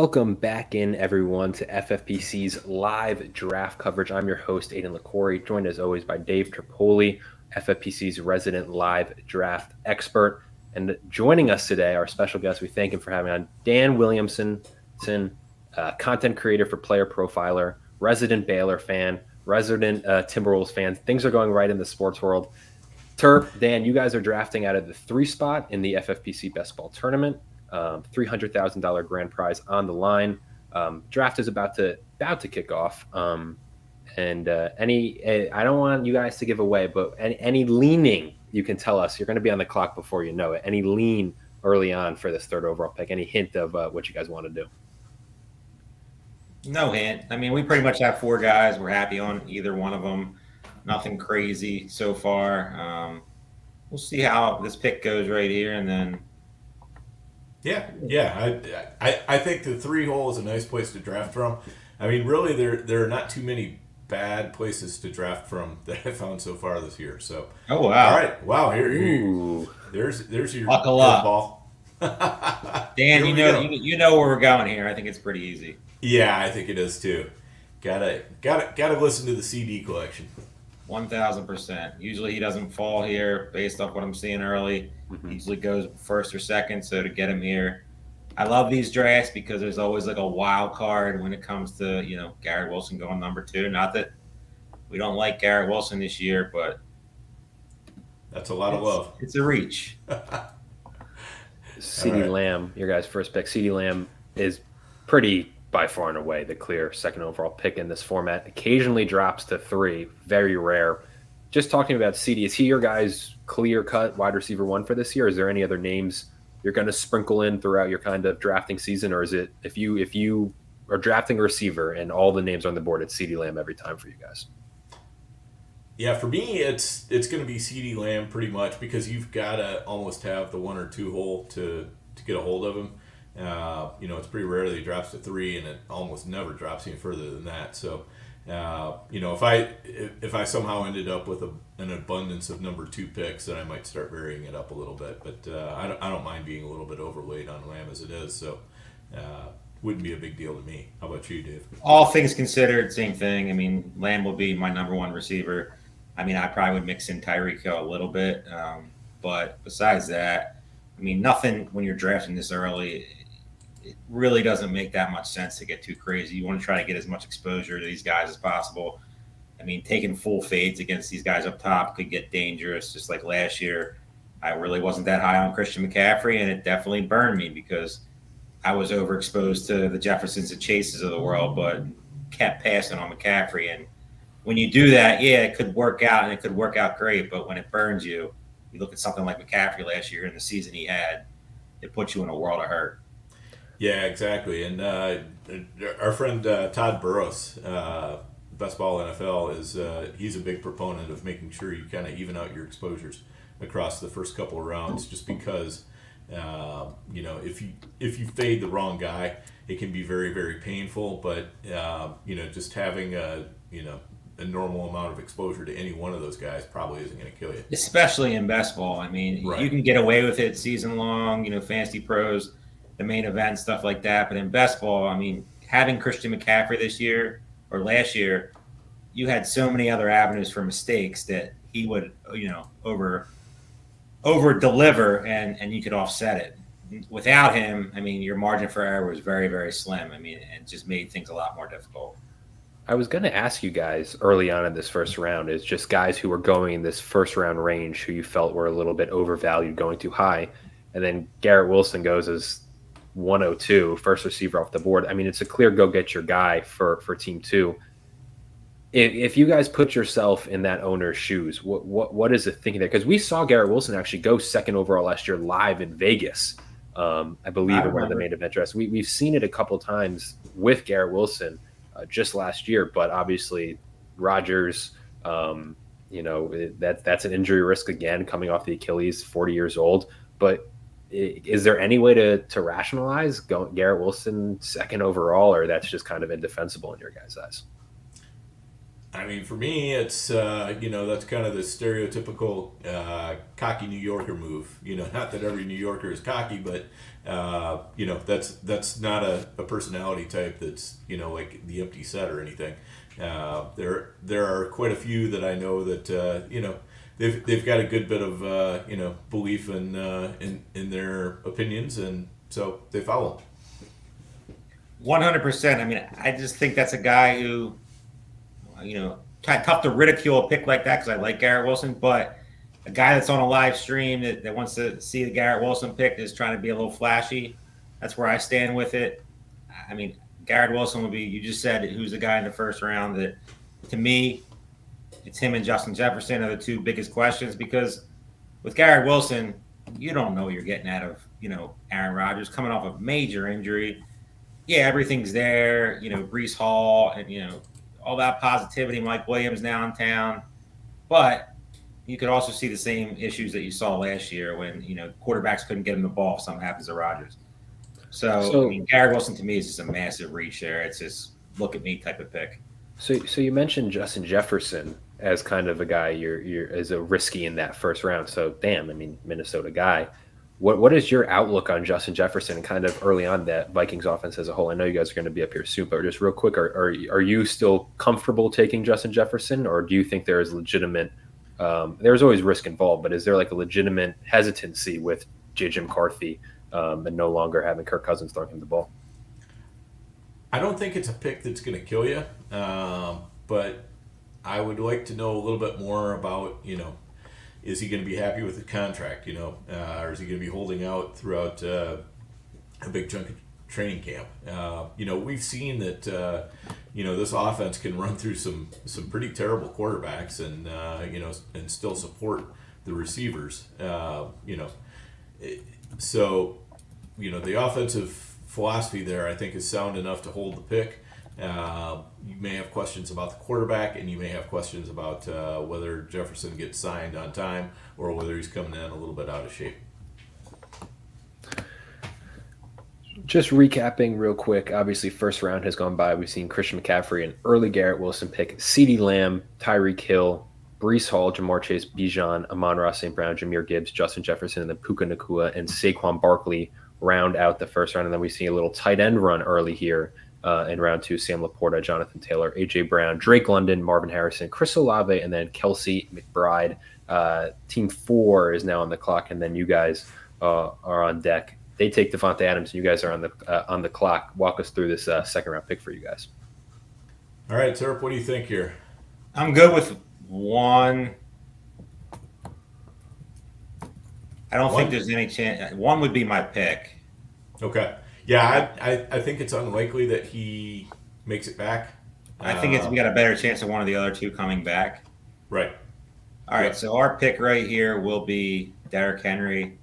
Welcome back in, everyone, to FFPC's live draft coverage. I'm your host, Aidan Liquorie, joined as always by Dave Terpoilli, FFPC's resident live draft expert. And joining us today, our special guest, we thank him for having on, Dan Williamson, content creator for Player Profiler, resident Baylor fan, resident Timberwolves fan. Things are going right in the sports world. Terp, Dan, you guys are drafting out of the 3 spot in the FFPC Best Ball Tournament. $300,000 grand prize on the line. Draft is about to kick off. I don't want you guys to give away, but any leaning you can tell us. You're going to be on the clock before you know it. Any lean early on for this 3rd overall pick? Any hint of what you guys want to do? No hint. I mean, we pretty much have 4 guys. We're happy on either one of them. Nothing crazy so far. We'll see how this pick goes right here, and then. Yeah. I think the 3 hole is a nice place to draft from. I mean, really, there are not too many bad places to draft from that I found so far this year. So, oh wow, all right, wow, here. There's your buckle up, ball. Dan. You know where we're going here. I think it's pretty easy. Yeah, I think it is too. Gotta listen to the CD collection. 1,000%. Usually he doesn't fall here based off what I'm seeing early. He usually goes 1st or 2nd. So to get him here, I love these drafts because there's always like a wild card when it comes to, Garrett Wilson going number 2. Not that we don't like Garrett Wilson this year, but that's a lot of love. It's a reach. CeeDee Lamb, your guys' first pick. CeeDee Lamb is pretty by far and away the clear 2nd overall pick in this format. Occasionally drops to 3, very rare. Just talking about CD, is he your guys' clear-cut wide receiver 1 for this year? Is there any other names you're going to sprinkle in throughout your kind of drafting season, or is it if you are drafting a receiver and all the names on the board, it's CeeDee Lamb every time for you guys? Yeah, for me, it's going to be CeeDee Lamb pretty much because you've got to almost have the 1 or 2 hole to get a hold of him. It's pretty rare that he drops to 3, and it almost never drops any further than that. So, if I somehow ended up with an abundance of number 2 picks, then I might start varying it up a little bit. But I don't mind being a little bit overweight on Lamb as it is. So, wouldn't be a big deal to me. How about you, Dave? All things considered, same thing. I mean, Lamb will be my number 1 receiver. I mean, I probably would mix in Tyreek Hill a little bit, but besides that, I mean, nothing when you're drafting this early. It really doesn't make that much sense to get too crazy. You want to try to get as much exposure to these guys as possible. I mean, taking full fades against these guys up top could get dangerous. Just like last year, I really wasn't that high on Christian McCaffrey, and it definitely burned me because I was overexposed to the Jeffersons and Chases of the world, but kept passing on McCaffrey. And when you do that, yeah, it could work out, and it could work out great. But when it burns you, you look at something like McCaffrey last year and the season he had, it puts you in a world of hurt. Yeah, exactly. And our friend Todd Burrows, Best Ball NFL, he's a big proponent of making sure you kind of even out your exposures across the first couple of rounds, just because if you fade the wrong guy, it can be very, very painful. But just having a normal amount of exposure to any one of those guys probably isn't going to kill you. Especially in best ball. I mean, right. You can get away with it season long, fantasy pros, the main event, stuff like that. But in best ball, I mean, having Christian McCaffrey this year or last year, you had so many other avenues for mistakes that he would, over deliver and you could offset it. Without him, I mean, your margin for error was very, very slim. I mean, it just made things a lot more difficult. I was going to ask you guys early on in this first round is just guys who were going in this first round range who you felt were a little bit overvalued, going too high. And then Garrett Wilson goes as 102, first receiver off the board. I mean, it's a clear go get your guy for team 2. If you guys put yourself in that owner's shoes, what is the thinking there? Because we saw Garrett Wilson actually go 2nd overall last year live in Vegas, I believe, in one of the main event drafts. We've seen it a couple times with Garrett Wilson just last year, but obviously Rodgers, that's an injury risk again, coming off the Achilles, 40 years old. But is there any way to rationalize Garrett Wilson 2nd overall, or that's just kind of indefensible in your guys' eyes? I mean, for me, it's that's kind of the stereotypical cocky New Yorker move. Not that every New Yorker is cocky, but that's not a personality type that's like the empty set or anything. There are quite a few that I know that they've got a good bit of belief in their opinions, and so they follow. 100%. I mean, I just think that's a guy who, kind of tough to ridicule a pick like that because I like Garrett Wilson, but a guy that's on a live stream that wants to see the Garrett Wilson pick is trying to be a little flashy. That's where I stand with it. I mean, Garrett Wilson would be, you just said who's the guy in the first round that, to me, it's him and Justin Jefferson are the two biggest questions, because with Garrett Wilson, you don't know what you're getting out of, Aaron Rodgers coming off a major injury. Yeah, everything's there, Breece Hall and, all that positivity, Mike Williams now in town. But you could also see the same issues that you saw last year when, quarterbacks couldn't get him the ball if something happens to Rodgers. So I mean, Garrett Wilson to me is just a massive reach there. It's just look at me type of pick. So you mentioned Justin Jefferson as kind of a guy you're as a risky in that first round. So damn, I mean, Minnesota guy. What is your outlook on Justin Jefferson kind of early on that Vikings offense as a whole? I know you guys are going to be up here soon, but just real quick, are you still comfortable taking Justin Jefferson, or do you think there is legitimate there's always risk involved, but is there like a legitimate hesitancy with J.J. McCarthy and no longer having Kirk Cousins throwing him the ball? I don't think it's a pick that's going to kill you, but I would like to know a little bit more about, is he going to be happy with the contract, or is he going to be holding out throughout a big chunk of training camp? We've seen that, this offense can run through some pretty terrible quarterbacks and, and still support the receivers, So, the offensive philosophy there, I think, is sound enough to hold the pick. You may have questions about the quarterback, and you may have questions about whether Jefferson gets signed on time or whether he's coming in a little bit out of shape. Just recapping real quick, obviously first round has gone by. We've seen Christian McCaffrey, an early Garrett Wilson pick, CeeDee Lamb, Tyreek Hill, Breece Hall, Jamar Chase, Bijan, Amon-Ra St. Brown, Jahmyr Gibbs, Justin Jefferson, and then Puka Nacua and Saquon Barkley round out the first round. And then we see a little tight end run early here in round two: Sam Laporta, Jonathan Taylor, A.J. Brown, Drake London, Marvin Harrison, Chris Olave, and then Kelsey McBride. Team 4 is now on the clock, and then you guys are on deck. They take Devontae Adams, and you guys are on the clock. Walk us through this second round pick for you guys. All right, Terp, what do you think here? I'm good with one. I don't think there's any chance. One would be my pick. Okay. Yeah, I think it's unlikely that he makes it back. I think we got a better chance of one of the other two coming back. Right. All right, so our pick right here will be Derrick Henry.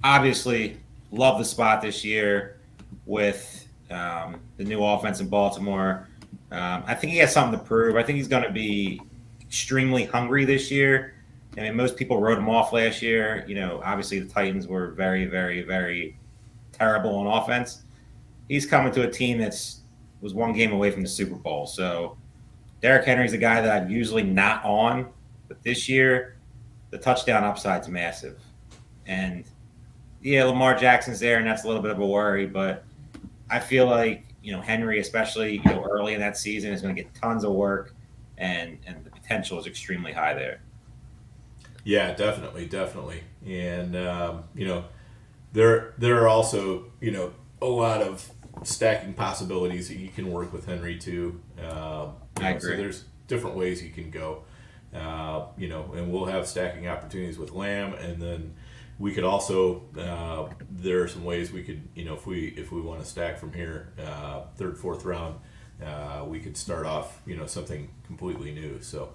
Obviously, love the spot this year with the new offense in Baltimore. I think he has something to prove. I think he's going to be extremely hungry this year. I mean, most people wrote him off last year. Obviously the Titans were very, very, very terrible on offense. He's coming to a team was one game away from the Super Bowl. So Derrick Henry's a guy that I'm usually not on, but this year the touchdown upside's massive. And yeah, Lamar Jackson's there, and that's a little bit of a worry, but I feel like, Henry, especially, early in that season, is going to get tons of work, and the potential is extremely high there. Yeah, definitely. And, there are also, a lot of stacking possibilities that you can work with Henry too. I agree. So there's different ways you can go, and we'll have stacking opportunities with Lamb, and then we could also, there are some ways we could, if we want to stack from here, third, fourth round, we could start off, something completely new. So,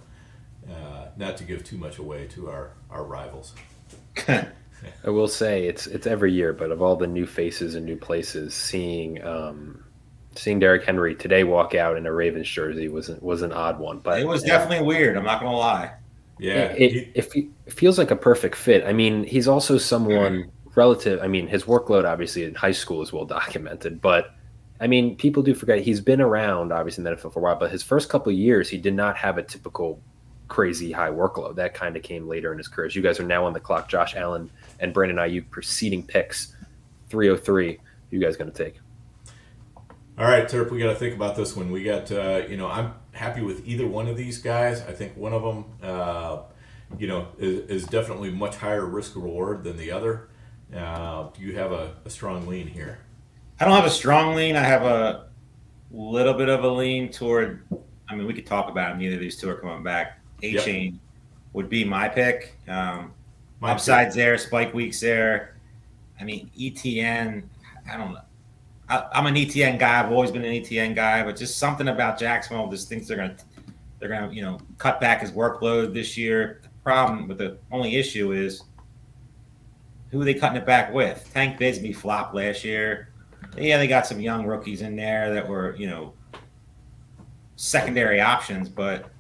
not to give too much away to our rivals. I will say it's every year, but of all the new faces and new places, seeing Derrick Henry today walk out in a Ravens jersey was an odd one. But it was definitely weird. I'm not going to lie. Yeah, it feels like a perfect fit. I mean, he's also someone relative. I mean, his workload obviously in high school is well documented, but I mean, people do forget he's been around, obviously, in the NFL for a while, but his first couple of years, he did not have a typical crazy high workload. That kind of came later in his career. As you guys are now on the clock, Josh Allen and Brandon Ayuk preceding picks, 303. Who you guys going to take? All right, Terp, we got to think about this one. We got, I'm happy with either one of these guys. I think one of them, is definitely much higher risk reward than the other. Do you have a strong lean here? I don't have a strong lean. I have a little bit of a lean toward. I mean, we could talk about it. Neither of these two are coming back. A-Chain would be my pick. Upsides there, spike weeks there. I mean, ETN. I don't know. I'm an ETN guy. I've always been an ETN guy, but just something about Jacksonville just thinks they're gonna cut back his workload this year. The problem with the only issue is who are they cutting it back with? Tank Bigsby flopped last year. Yeah, they got some young rookies in there that were, secondary options, but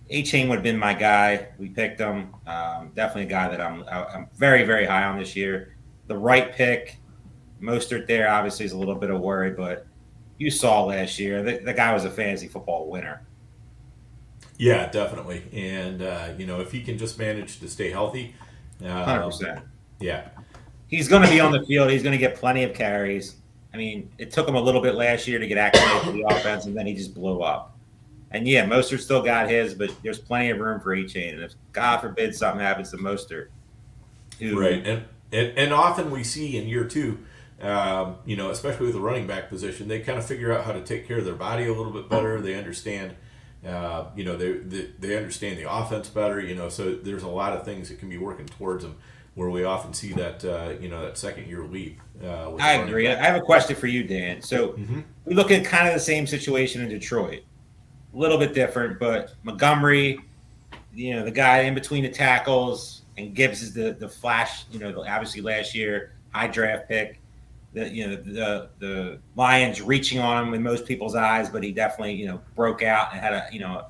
A-Chain would have been my guy. We picked him. Definitely a guy that I'm very, very high on this year. The right pick, Mostert there obviously is a little bit of worry, but you saw last year the guy was a fantasy football winner. Yeah, definitely. And, if he can just manage to stay healthy. 100%. Yeah. He's going to be on the field. He's going to get plenty of carries. I mean, it took him a little bit last year to get acclimated to the offense, and then he just blew up. And, yeah, Mostert still got his, but there's plenty of room for A-Chain. And if, God forbid, something happens to Mostert. Right. And often we see in year two, especially with the running back position, they kind of figure out how to take care of their body a little bit better. They understand, they understand the offense better, so there's a lot of things that can be working towards them where we often see that, that second year leap. I agree. I have a question for you, Dan. So we look at kind of the same situation in Detroit. A little bit different, but Montgomery, the guy in between the tackles, and Gibbs is the flash, obviously last year, high draft pick. The Lions reaching on him in most people's eyes, but he definitely, broke out and had a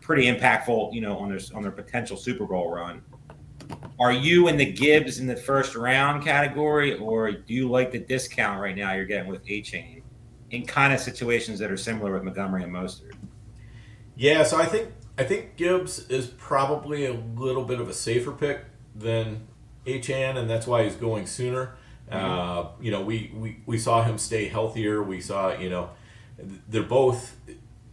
pretty impactful, on their potential Super Bowl run. Are you in the Gibbs in the first round category, or do you like the discount right now you're getting with A-Chain in kind of situations that are similar with Montgomery and Mostert? Yeah, so I think Gibbs is probably a little bit of a safer pick than A-Chan, and that's why he's going sooner. We saw him stay healthier. We saw, they're both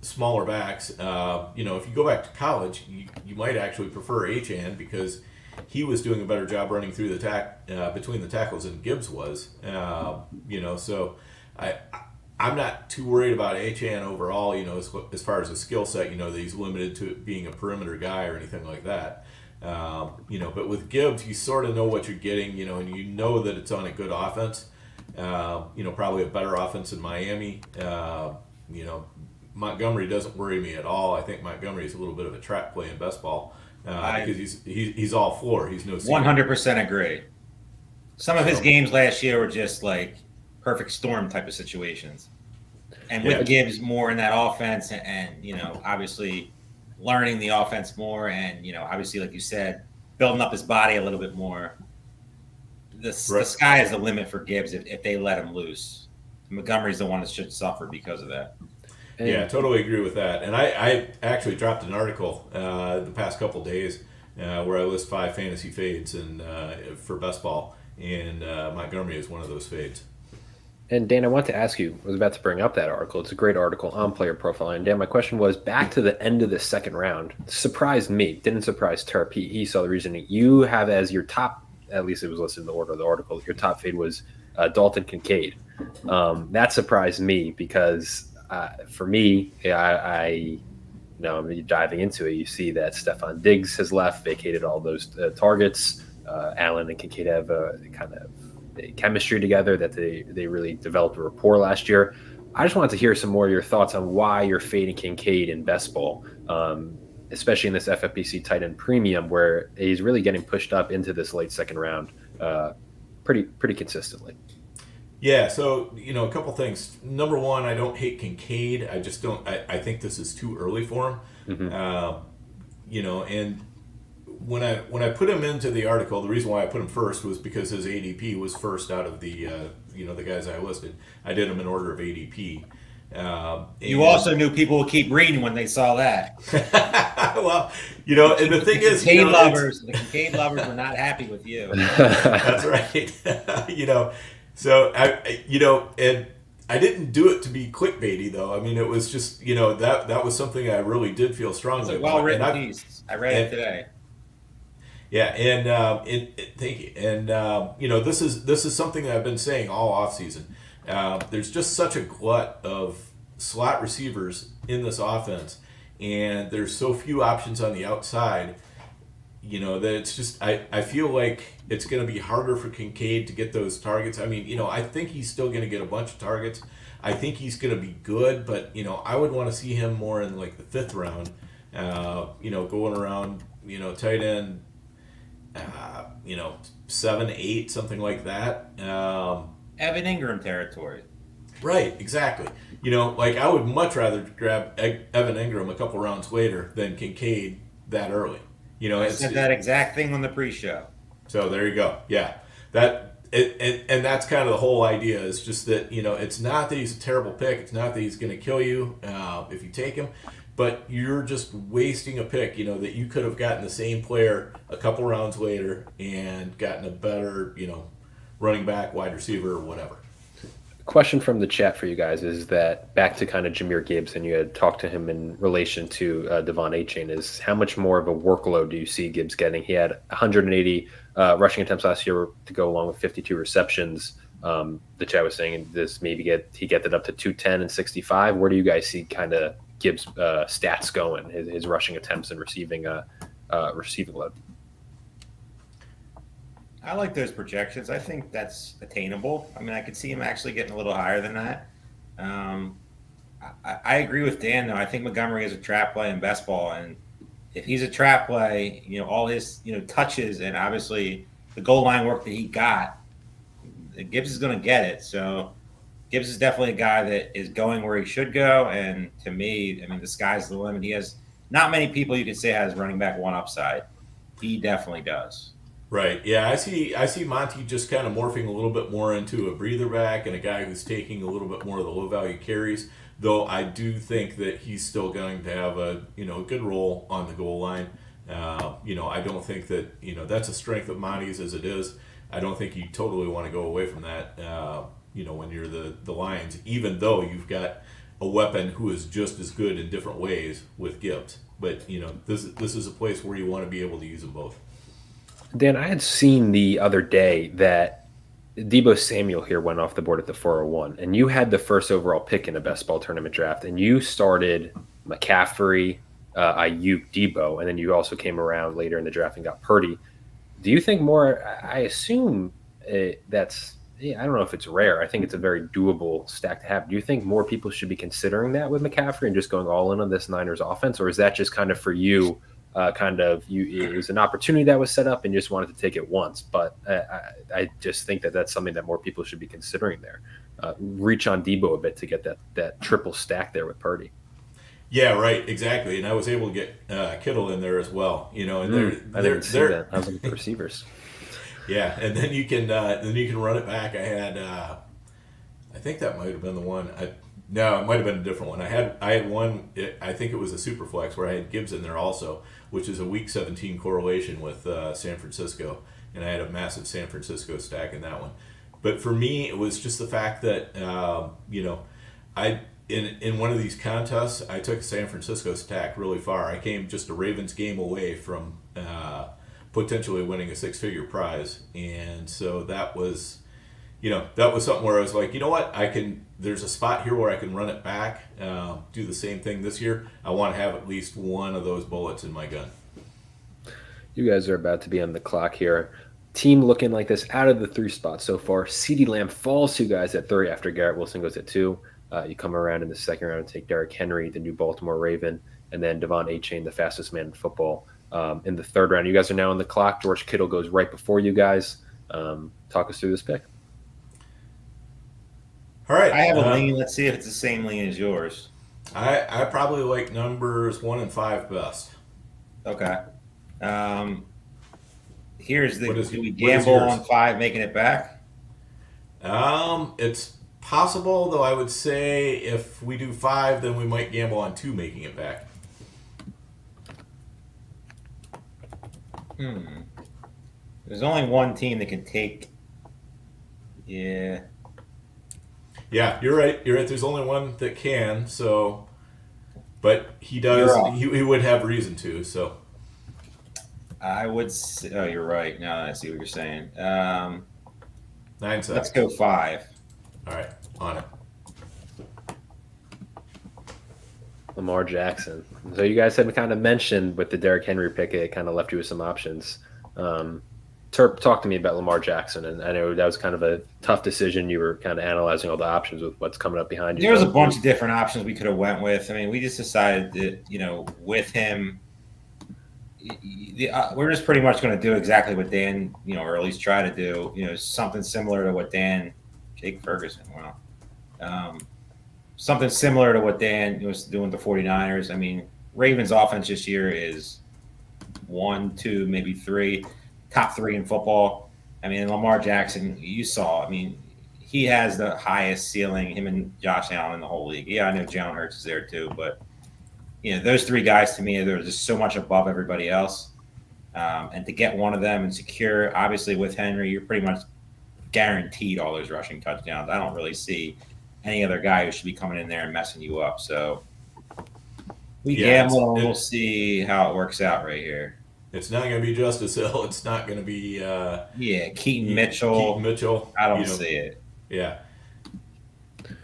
smaller backs. If you go back to college, you might actually prefer A-Chan because he was doing a better job running through the between the tackles than Gibbs was. So I'm not too worried about A-Chan overall, as far as a skill set, that he's limited to being a perimeter guy or anything like that. But with Gibbs, you sort of know what you're getting, and you know that it's on a good offense, probably a better offense in Miami. Montgomery doesn't worry me at all. I think Montgomery is a little bit of a trap play in best ball because he's all floor. He's no 100% agree. Some of his games last year were just like perfect storm type of situations. And with Gibbs more in that offense and obviously learning the offense more and, obviously, like you said, building up his body a little bit more. The sky is the limit for Gibbs if they let him loose. Montgomery's the one that should suffer because of that. Yeah, totally agree with that. And I actually dropped an article the past couple days where I list 5 fantasy fades for best ball, and Montgomery is one of those fades. And Dan, I want to ask you, I was about to bring up that article. It's a great article on Player Profiler. And Dan, my question was, back to the end of the second round, surprised me, didn't surprise Terp. He saw the reasoning. You have as your top, at least it was listed in the order of the article, your top fade was Dalton Kincaid. That surprised me because for me, I'm diving into it. You see that Stephon Diggs has left, vacated all those targets. Allen and Kincaid have kind of chemistry together that they really developed a rapport last year. I just wanted to hear some more of your thoughts on why you're fading Kincaid in best ball, especially in this FFPC tight end premium where he's really getting pushed up into this late second round pretty consistently. Yeah, so, a couple things. Number one, I don't hate Kincaid. I just don't – I think this is too early for him. And when I put him into the article, the reason why I put him first was because his ADP was first out of the the guys I listed. I did them in order of ADP. You also knew people would keep reading when they saw that. Well, and the thing is, the Kincaid lovers were not happy with you. That's right. So and I didn't do it to be clickbaity, though. I mean, it was just, that was something I really did feel strongly about. It's a well-written piece. I read it today. Yeah, and thank you. And this is something that I've been saying all offseason. There's just such a glut of slot receivers in this offense, and there's so few options on the outside. That it's just I feel like it's going to be harder for Kincaid to get those targets. I mean, I think he's still going to get a bunch of targets. I think he's going to be good, but I would want to see him more in like the 5th round. Going around tight end. 7, 8, something like that. Evan Ingram territory. Right, exactly. I would much rather grab Evan Ingram a couple rounds later than Kincaid that early. I said that exact thing on the pre-show. So there you go. Yeah, and that's kind of the whole idea. Is just that it's not that he's a terrible pick. It's not that he's going to kill you if you take him, but you're just wasting a pick. That you could have gotten the same player a couple rounds later and gotten a better running back, wide receiver, or whatever. Question from the chat for you guys is that back to kind of Jahmyr Gibbs, and you had talked to him in relation to Devon Achane, is how much more of a workload do you see Gibbs getting? He had 180 rushing attempts last year to go along with 52 receptions. The chat was saying this maybe he get it up to 210 and 65. Where do you guys see kind of Gibbs' stats going, his rushing attempts and receiving load? I like those projections. I think that's attainable. I mean, I could see him actually getting a little higher than that. I agree with Dan, though. I think Montgomery is a trap play in best ball. And if he's a trap play, all his, touches and obviously the goal line work that he got, Gibbs is going to get it. So Gibbs is definitely a guy that is going where he should go. And to me, I mean, the sky's the limit. He has not many people you could say has running back one upside. He definitely does. Right. Yeah, I see Monty just kind of morphing a little bit more into a breather back and a guy who's taking a little bit more of the low value carries. Though I do think that he's still going to have a good role on the goal line. I don't think that that's a strength of Monty's as it is. I don't think you totally want to go away from that. When you're the Lions, even though you've got a weapon who is just as good in different ways with Gibbs. But this is a place where you want to be able to use them both. Dan, I had seen the other day that Deebo Samuel here went off the board at the 401, and you had the first overall pick in a best ball tournament draft, and you started McCaffrey, Ayuk, Deebo, and then you also came around later in the draft and got Purdy. Do you think more? I assume that's. I don't know if it's rare. I think it's a very doable stack to have. Do you think more people should be considering that with McCaffrey and just going all in on this Niners offense, or is that just kind of for you? It was an opportunity that was set up and you just wanted to take it once. But I just think that that's something that more people should be considering there. Reach on Deebo a bit to get that triple stack there with Purdy. Yeah, right, exactly. And I was able to get Kittle in there as well. And I didn't see that. I was looking for receivers. Yeah, and then you can run it back. I had I think that might have been the one. No, it might have been a different one. I had one. I think it was a super flex where I had Gibbs in there also, which is a week 17 correlation with San Francisco, and I had a massive San Francisco stack in that one. But for me, it was just the fact that I in one of these contests I took a San Francisco stack really far. I came just a Ravens game away from potentially winning a 6-figure prize, and so that was something where I was like, you know what, there's a spot here where I can run it back, do the same thing this year. I want to have at least one of those bullets in my gun. You guys are about to be on the clock here. Team looking like this out of the 3 spots so far. CeeDee Lamb falls to you guys at 3 after Garrett Wilson goes at 2. You come around in the second round and take Derrick Henry, the new Baltimore Raven, and then Devon Achane, the fastest man in football. In the 3rd round, you guys are now on the clock. George Kittle goes right before you guys. Talk us through this pick. All right. I have a lean. Let's see if it's the same lean as yours. I probably like numbers 1 and 5 best. Okay. Here's the. Do we what is gamble yours? on 5 making it back? It's possible, though I would say if we do 5, then we might gamble on 2 making it back. There's only one team that can take. Yeah. Yeah, you're right. You're right. There's only one that can. So, but he does. You're off. He would have reason to. So, I would say, oh, you're right. Now that I see what you're saying. 9 seconds. Let's go 5. All right, on it. Lamar Jackson. So you guys had kind of mentioned with the Derrick Henry pick, it kind of left you with some options. Terp, talk to me about Lamar Jackson, and I know that was kind of a tough decision. You were kind of analyzing all the options with what's coming up behind you. There was a bunch of different options we could have went with. I mean, we just decided that, with him, we're just pretty much going to do exactly what Dan, or at least try to do, something similar to what Jake Ferguson, something similar to what Dan was doing with the 49ers. I mean, Ravens offense this year is 1, 2, maybe 3, top 3 in football. I mean, Lamar Jackson, you saw, I mean, he has the highest ceiling, him and Josh Allen in the whole league. Yeah, I know Jalen Hurts is there too, but those 3 guys to me, they're just so much above everybody else. And to get one of them and secure, obviously with Henry, you're pretty much guaranteed all those rushing touchdowns. I don't really see any other guy who should be coming in there and messing you up. So we gamble and we'll see how it works out right here. It's not going to be Justice Hill. It's not going to be Keaton Mitchell. I don't see it. Yeah.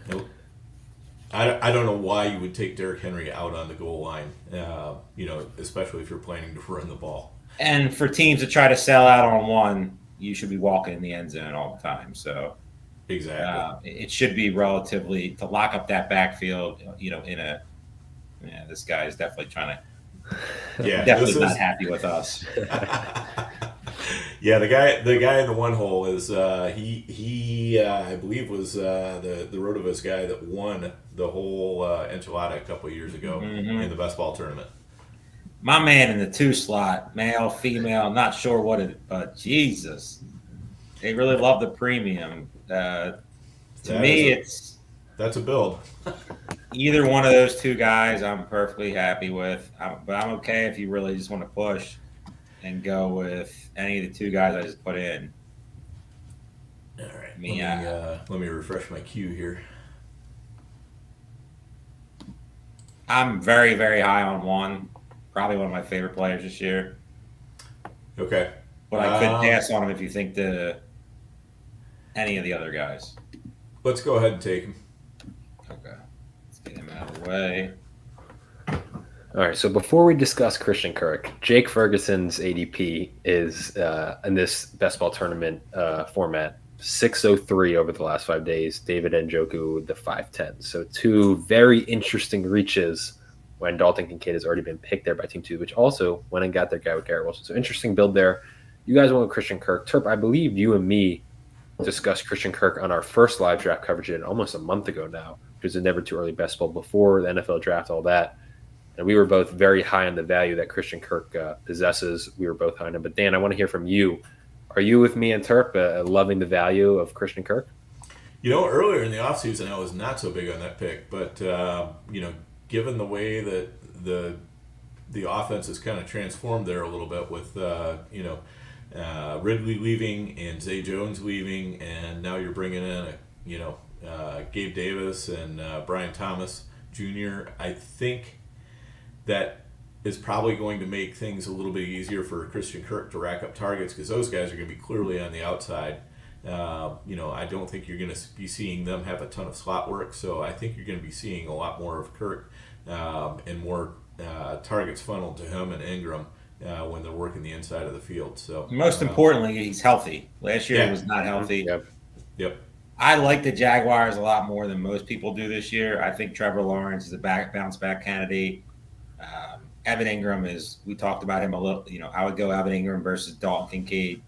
Nope. I don't know why you would take Derrick Henry out on the goal line, especially if you're planning to run the ball. And for teams to try to sell out on one, you should be walking in the end zone all the time. So exactly, it should be relatively to lock up that backfield. This guy is definitely trying to. Yeah, definitely not happy with us. Yeah, the guy in the one hole is he I believe was the Rotoviz guy that won the whole enchilada a couple of years ago in the Best Ball Tournament. My man in the 2 slot, male, female, not sure what it, but Jesus, they really love the premium. To me, that's a build. Either one of those 2 guys, I'm perfectly happy with. But I'm okay if you really just want to push and go with any of the 2 guys I just put in. All right. Let me refresh my queue here. I'm very, very high on one. Probably one of my favorite players this year. Okay. But I could pass on him if you think any of the other guys. Let's go ahead and take him. Okay. Let's get him out of the way. All right, so before we discuss Christian Kirk, Jake Ferguson's ADP is in this Best Ball Tournament format 603 over the last 5 days. David Njoku, the 510. So 2 very interesting reaches when Dalton Kincaid has already been picked there by Team 2, which also went and got their guy with Garrett Wilson. So interesting build there. You guys went with Christian Kirk. Terp, I believe you and me discussed Christian Kirk on our first live draft coverage almost a month ago now, which was Never Too Early Best Ball before the NFL draft, all that. And we were both very high on the value that Christian Kirk possesses. We were both high on him. But Dan, I want to hear from you. Are you with me and Terp loving the value of Christian Kirk? Earlier in the offseason, I was not so big on that pick. But, given the way that the offense has kind of transformed there a little bit with, Ridley leaving and Zay Jones leaving, and now you're bringing in, Gabe Davis and Brian Thomas Jr., I think that is probably going to make things a little bit easier for Christian Kirk to rack up targets because those guys are going to be clearly on the outside. I don't think you're going to be seeing them have a ton of slot work, so I think you're going to be seeing a lot more of Kirk and more targets funneled to him and Ingram when they're working the inside of the field. So most importantly, he's healthy. Last year he was not healthy. Yep. I like the Jaguars a lot more than most people do this year. I think Trevor Lawrence is a bounce back candidate. Evan Ingram we talked about him a little, I would go Evan Ingram versus Dalton Kincaid.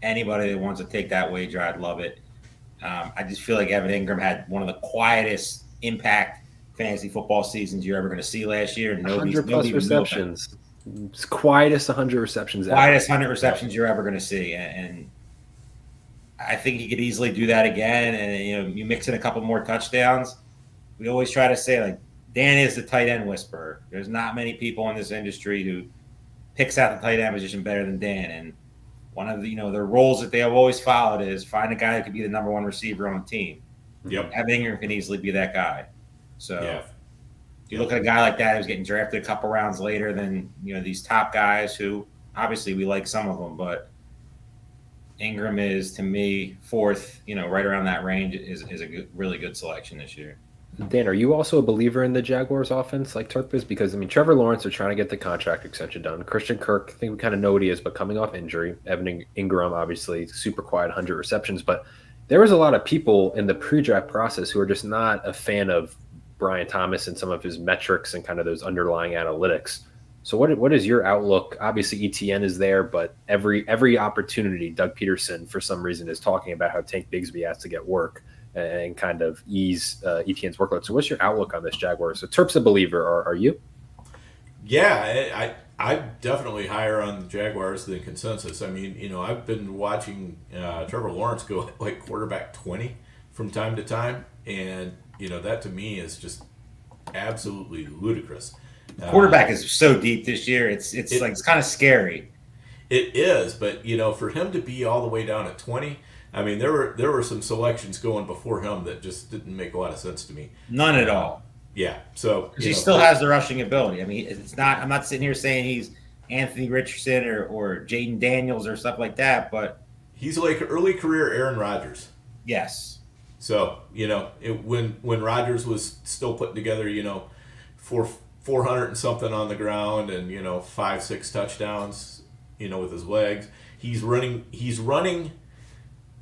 Anybody that wants to take that wager, I'd love it. I just feel like Evan Ingram had one of the quietest impact fantasy football seasons you're ever going to see last year. 100 plus receptions. It's quietest 100 receptions ever. Quietest 100 receptions you're ever going to see. And I think he could easily do that again. And, you mix in a couple more touchdowns. We always try to say, like, Dan is the tight end whisperer. There's not many people in this industry who picks out the tight end position better than Dan. And one of the, their roles that they have always followed is find a guy who could be the number one receiver on the team. Yep. Evan Ingram can easily be that guy. So Yeah. if you look at a guy like that who's getting drafted a couple rounds later than, these top guys who obviously we like some of them, but Ingram is, to me, fourth, right around that range is a really good selection this year. Dan, are you also a believer in the Jaguars offense like Terp is? Because, Trevor Lawrence are trying to get the contract extension done. Christian Kirk, I think we kind of know what he is, but coming off injury. Evan Ingram, obviously, super quiet, 100 receptions. But there was a lot of people in the pre-draft process who are just not a fan of Brian Thomas and some of his metrics and kind of those underlying analytics. So what is your outlook? Obviously, ETN is there, but every opportunity, Doug Peterson, for some reason, is talking about how Tank Bigsby has to get work and kind of ease ETN's workload. So what's your outlook on this Jaguars? So Terp's a believer. Are you? Yeah, I'm definitely higher on the Jaguars than consensus. I've been watching Trevor Lawrence go like quarterback 20 from time to time, and that to me is just absolutely ludicrous. Quarterback is so deep this year. It's kind of scary. It is, but for him to be all the way down at 20, there were some selections going before him that just didn't make a lot of sense to me. None at all. Yeah, so he still has the rushing ability. It's not. I'm not sitting here saying he's Anthony Richardson or Jaden Daniels or stuff like that, but he's like early career Aaron Rodgers. Yes. So when Rodgers was still putting together, for 400 and something on the ground and 5-6 touchdowns, with his legs, he's running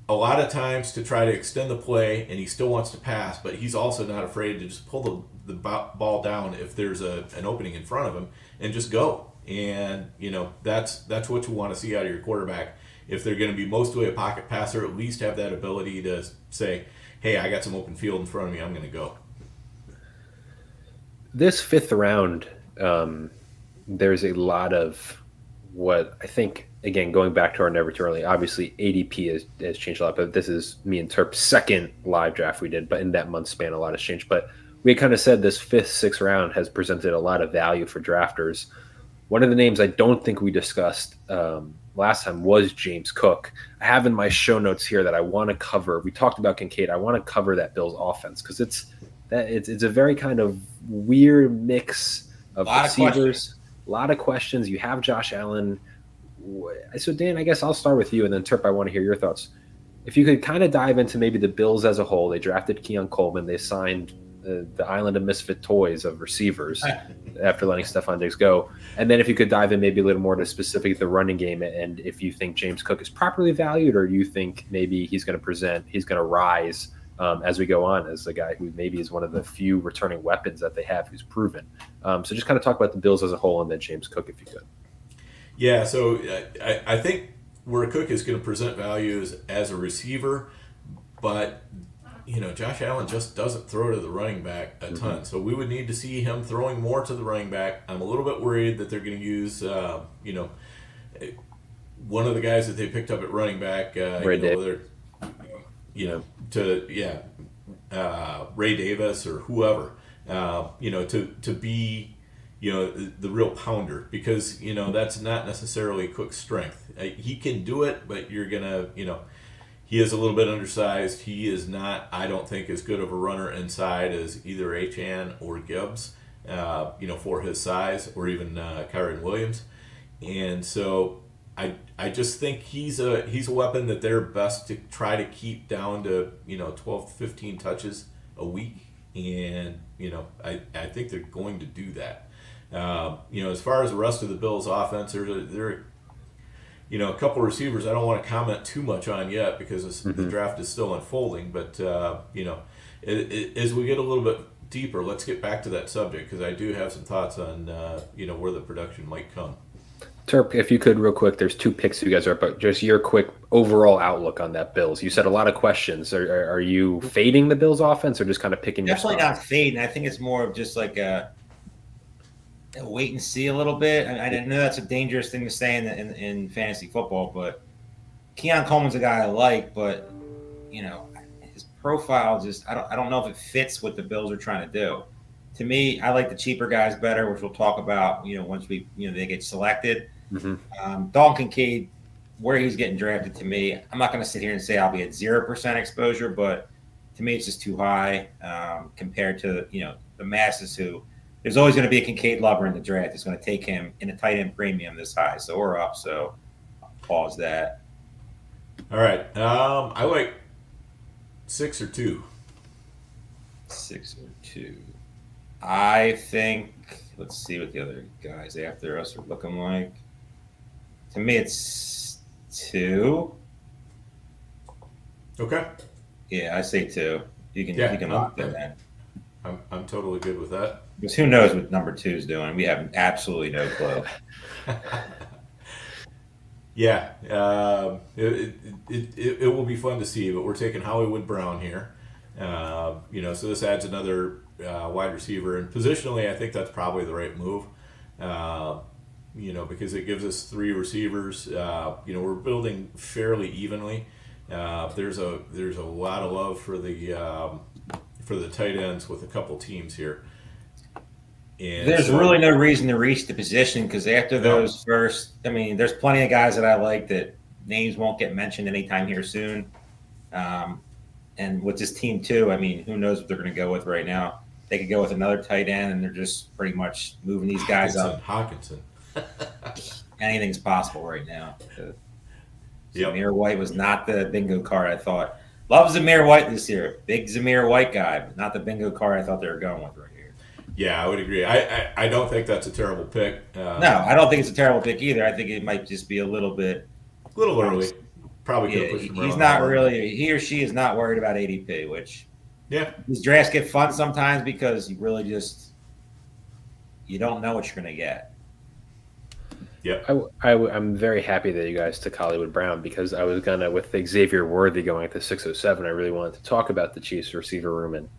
a lot of times to try to extend the play, and he still wants to pass, but he's also not afraid to just pull the ball down if there's an opening in front of him and just go. And that's what you want to see out of your quarterback. If they're going to be mostly a pocket passer, at least have that ability to say, hey, I got some open field in front of me, I'm going to go. This fifth round, there's a lot of what I think, again, going back to our Never Too Early, obviously ADP has changed a lot, but this is me and Terp's second live draft we did, but in that month span, a lot has changed. But we kind of said this fifth, sixth round has presented a lot of value for drafters. One of the names I don't think we discussed last time was James Cook. I have in my show notes here that I want to cover. We talked about Kincaid. I want to cover that Bills offense because it's a very kind of weird mix of receivers. A lot of questions. You have Josh Allen. So, Dan, I guess I'll start with you, and then Terp, I want to hear your thoughts. If you could kind of dive into maybe the Bills as a whole. They drafted Keon Coleman. They signed the island of misfit toys of receivers after letting Stephon Diggs go. And then if you could dive in maybe a little more to specific the running game, and if you think James Cook is properly valued, or you think maybe he's going to rise as we go on as the guy who maybe is one of the few returning weapons that they have who's proven. So just kind of talk about the Bills as a whole and then James Cook, if you could. Yeah, so I think where Cook is going to present value is as a receiver, but Josh Allen just doesn't throw to the running back a ton. So we would need to see him throwing more to the running back. I'm a little bit worried that they're going to use, one of the guys that they picked up at running back, Ray Davis or whoever, to be, the real pounder, because, that's not necessarily Cook's strength. He can do it, but you're going to, he is a little bit undersized. He is not, I don't think, as good of a runner inside as either Achane or Gibbs, for his size, or even Kyren Williams. And so I just think he's a weapon that they're best to try to keep down to 12 15 touches a week, and I think they're going to do that. As far as the rest of the Bills' offense, they're a couple of receivers I don't want to comment too much on yet because the draft is still unfolding. But as we get a little bit deeper, let's get back to that subject because I do have some thoughts on where the production might come. Terp, if you could real quick, there's two picks you guys are, but just your quick overall outlook on that Bills. You said a lot of questions. Are you fading the Bills offense or just kind of picking Definitely your spot? not fading. I think it's more of just like wait and see a little bit. I didn't know that's a dangerous thing to say in fantasy football, but Keon Coleman's a guy I like, but his profile just I don't know if it fits what the Bills are trying to do. To me, I like the cheaper guys better, which we'll talk about. Once they get selected. Mm-hmm. Dalton Kincaid, where he's getting drafted, to me, I'm not going to sit here and say I'll be at 0% exposure, but to me, it's just too high compared to the masses who. There's always going to be a Kincaid lover in the draft. It's going to take him in a tight end premium this high, so we're up. So I'll pause that. All right, I like 6 or 2. 6 or 2. I think. Let's see what the other guys after us are looking like. To me, it's 2. Okay. Yeah, I say 2. You can lock that in. I'm totally good with that. Because who knows what number 2 is doing? We have absolutely no clue. Yeah, it will be fun to see, but we're taking Hollywood Brown here. So this adds another wide receiver, and positionally, I think that's probably the right move. Because it gives us 3 receivers. We're building fairly evenly. There's a lot of love for the tight ends with a couple teams here. And there's really no reason to reach the position because after those first, there's plenty of guys that I like that names won't get mentioned anytime here soon. And with this team too, who knows what they're going to go with right now? They could go with another tight end, and they're just pretty much moving these guys up. Hawkinson. Anything's possible right now. Yep. Zamir White was not the bingo card I thought. Love Zamir White this year. Big Zamir White guy, but not the bingo card I thought they were going with right here. Yeah, I would agree. I don't think that's a terrible pick. No, I don't think it's a terrible pick either. I think it might just be a little early. Probably could have pushed him around. He's not really – he or she is not worried about ADP, which these drafts get fun sometimes because you really just – you don't know what you're going to get. Yep. I'm very happy that you guys took Hollywood Brown because I was going to – with Xavier Worthy going at the 607, I really wanted to talk about the Chiefs receiver room and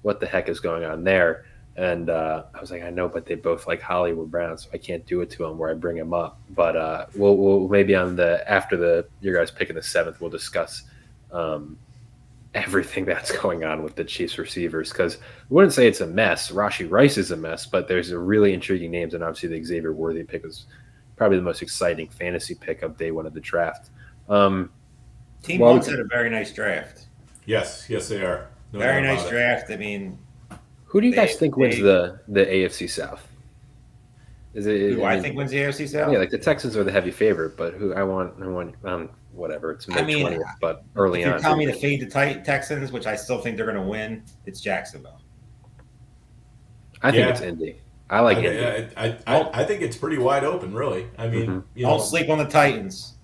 what the heck is going on there. And I was like, I know, but they both like Hollywood Brown, so I can't do it to them where I bring him up. But we'll maybe after your guys pick in the 7th, we'll discuss everything that's going on with the Chiefs receivers because I wouldn't say it's a mess. Rashee Rice is a mess, but there's a really intriguing names, and obviously the Xavier Worthy pick was probably the most exciting fantasy pick of day 1 of the draft. Team 1's had a very nice draft. Yes, they are. No very nice draft. Who do you guys think wins the AFC South? I think wins the AFC South? Yeah, like the Texans are the heavy favorite, but who I want whatever. It's mid-20th, but early on. If you're telling me to fade the Texans, which I still think they're going to win, it's Jacksonville. I think it's Indy. I like Indy. I think it's pretty wide open, really. Don't sleep on the Titans.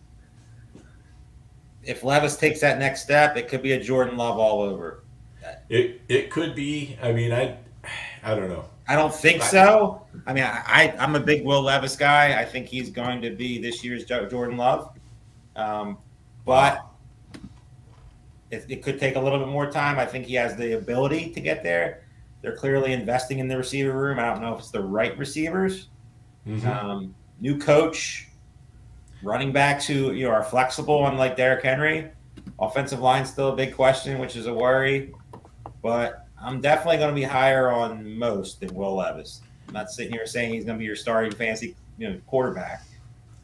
If Levis takes that next step, it could be a Jordan Love all over. It could be. I don't know. I don't think so. I'm a big Will Levis guy. I think he's going to be this year's Jordan Love. But it could take a little bit more time. I think he has the ability to get there. They're clearly investing in the receiver room. I don't know if it's the right receivers. Mm-hmm. New coach, running backs who are flexible, unlike Derrick Henry. Offensive line still a big question, which is a worry. But I'm definitely going to be higher on most than Will Levis. I'm not sitting here saying he's going to be your starting fantasy quarterback.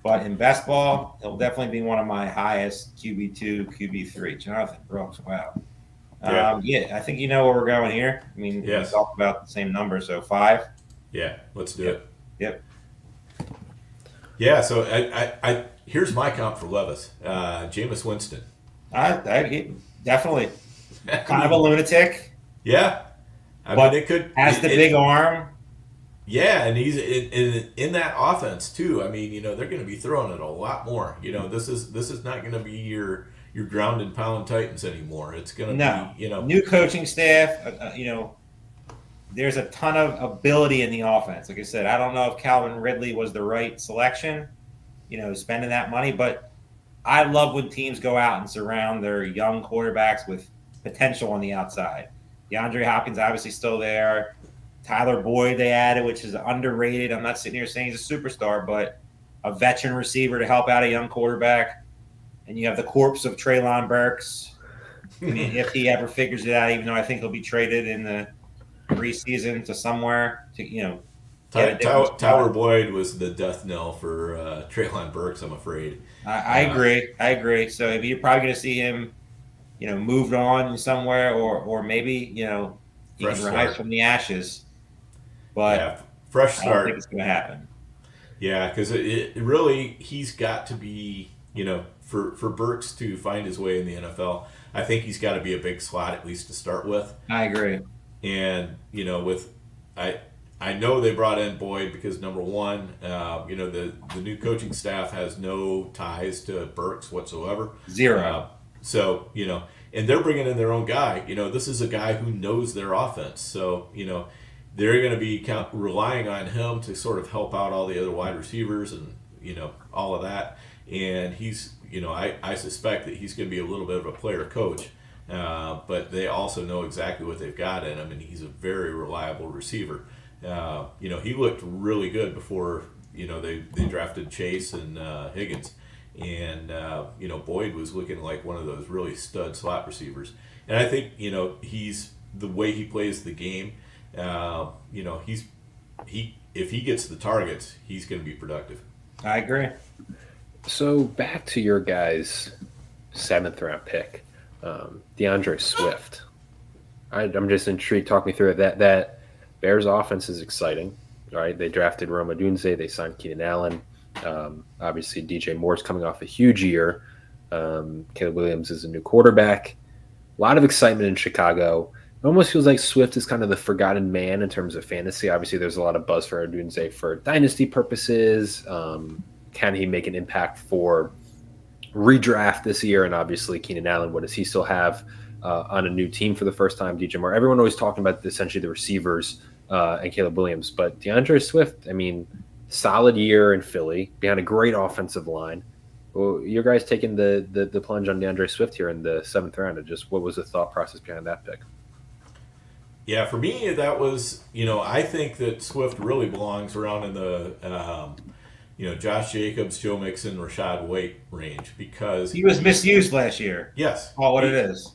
But in best ball, he'll definitely be one of my highest QB2, QB3. Jonathan Brooks, wow. I think you know where we're going here. We talked about the same number, so 5. Yeah, let's do it. Yep. Yeah, so I here's my comp for Levis. Jameis Winston. Definitely. Kind of a lunatic. Yeah. It could has the big arm. Yeah, and he's in that offense too. They're going to be throwing it a lot more. This is not going to be your ground and pound Titans anymore. It's going to be, new coaching staff. There's a ton of ability in the offense. Like I said, I don't know if Calvin Ridley was the right selection, spending that money, but I love when teams go out and surround their young quarterbacks with potential on the outside. DeAndre Hopkins obviously still there. Tyler Boyd they added, which is underrated. I'm not sitting here saying he's a superstar, but a veteran receiver to help out a young quarterback. And you have the corpse of Treylon Burks. I mean, if he ever figures it out, even though I think he'll be traded in the preseason to somewhere to, Tyler Boyd was the death knell for Treylon Burks, I'm afraid. I agree. I agree. So you're probably going to see him, moved on somewhere, or maybe, he can rise from the ashes. But yeah, fresh start. I don't think it's going to happen. Yeah, because it really, he's got to be, for Burks to find his way in the NFL, I think he's got to be a big slot at least to start with. I agree. And, I know they brought in Boyd because, number one, the new coaching staff has no ties to Burks whatsoever. Zero. So, and they're bringing in their own guy. This is a guy who knows their offense. So, they're going to be relying on him to sort of help out all the other wide receivers and, all of that. And he's, I suspect that he's going to be a little bit of a player coach. But they also know exactly what they've got in him, and he's a very reliable receiver. He looked really good before, they drafted Chase and Higgins. And, Boyd was looking like one of those really stud slot receivers. And I think, he's the way he plays the game, if he gets the targets, he's going to be productive. I agree. So back to your guys' 7th round pick, DeAndre Swift. I'm just intrigued. Talk me through it. That Bears offense is exciting. All right, they drafted Rome Odunze. They signed Keenan Allen. Obviously, DJ Moore's coming off a huge year. Caleb Williams is a new quarterback. A lot of excitement in Chicago. It almost feels like Swift is kind of the forgotten man in terms of fantasy. Obviously, there's a lot of buzz for Odunze for dynasty purposes. Can he make an impact for redraft this year? And obviously, Keenan Allen, what does he still have on a new team for the first time? DJ Moore. Everyone always talking about essentially the receivers and Caleb Williams. But DeAndre Swift, solid year in Philly, behind a great offensive line. Well, you guys taking the plunge on DeAndre Swift here in the 7th round. And just what was the thought process behind that pick? Yeah, for me, that was, I think that Swift really belongs around in the, Josh Jacobs, Joe Mixon, Rashad White range because he was misused last year. Yes. Oh, what it is.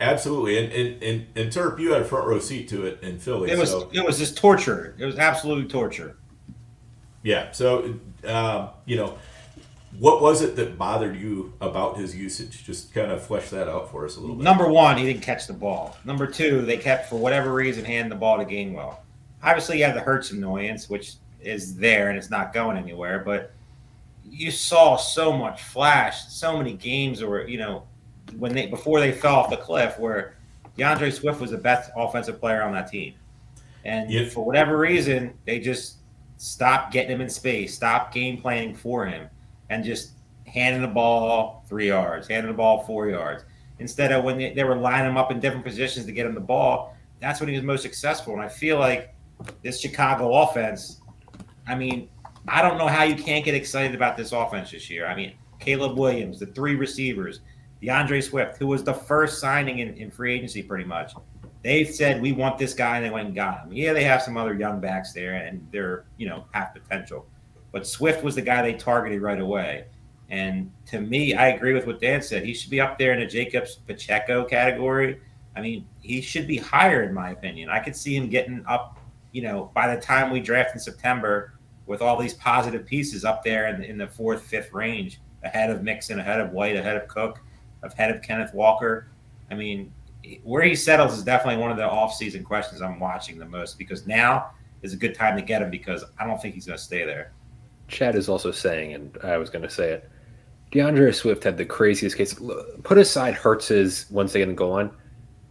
Absolutely. And Terp, you had a front row seat to it in Philly. It was just torture. It was absolute torture. Yeah. So, what was it that bothered you about his usage? Just kind of flesh that out for us a little bit. Number one, he didn't catch the ball. Number two, they kept, for whatever reason, handing the ball to Gainwell. Obviously, you have the Hurts annoyance, which is there and it's not going anywhere. But you saw so much flash, so many games where, before they fell off the cliff, where DeAndre Swift was the best offensive player on that team. And for whatever reason, they just stopped getting him in space, stopped game planning for him, and just handing the ball 3 yards, handing the ball 4 yards. Instead of when they were lining him up in different positions to get him the ball, that's when he was most successful. And I feel like this Chicago offense, I don't know how you can't get excited about this offense this year. Caleb Williams, the 3 receivers, DeAndre Swift, who was the first signing in free agency pretty much. They said, we want this guy, and they went and got him. Yeah, they have some other young backs there, and they're, half potential. But Swift was the guy they targeted right away. And to me, I agree with what Dan said. He should be up there in the Jacobs-Pacheco category. He should be higher, in my opinion. I could see him getting up, by the time we draft in September, with all these positive pieces up there in the 4th, 5th range, ahead of Mixon, ahead of White, ahead of Cook, ahead of Kenneth Walker. Where he settles is definitely one of the off-season questions I'm watching the most, because now is a good time to get him, because I don't think he's going to stay there. Chad is also saying, and I was going to say it, DeAndre Swift had the craziest case. Put aside Hurts's once they get in goal line.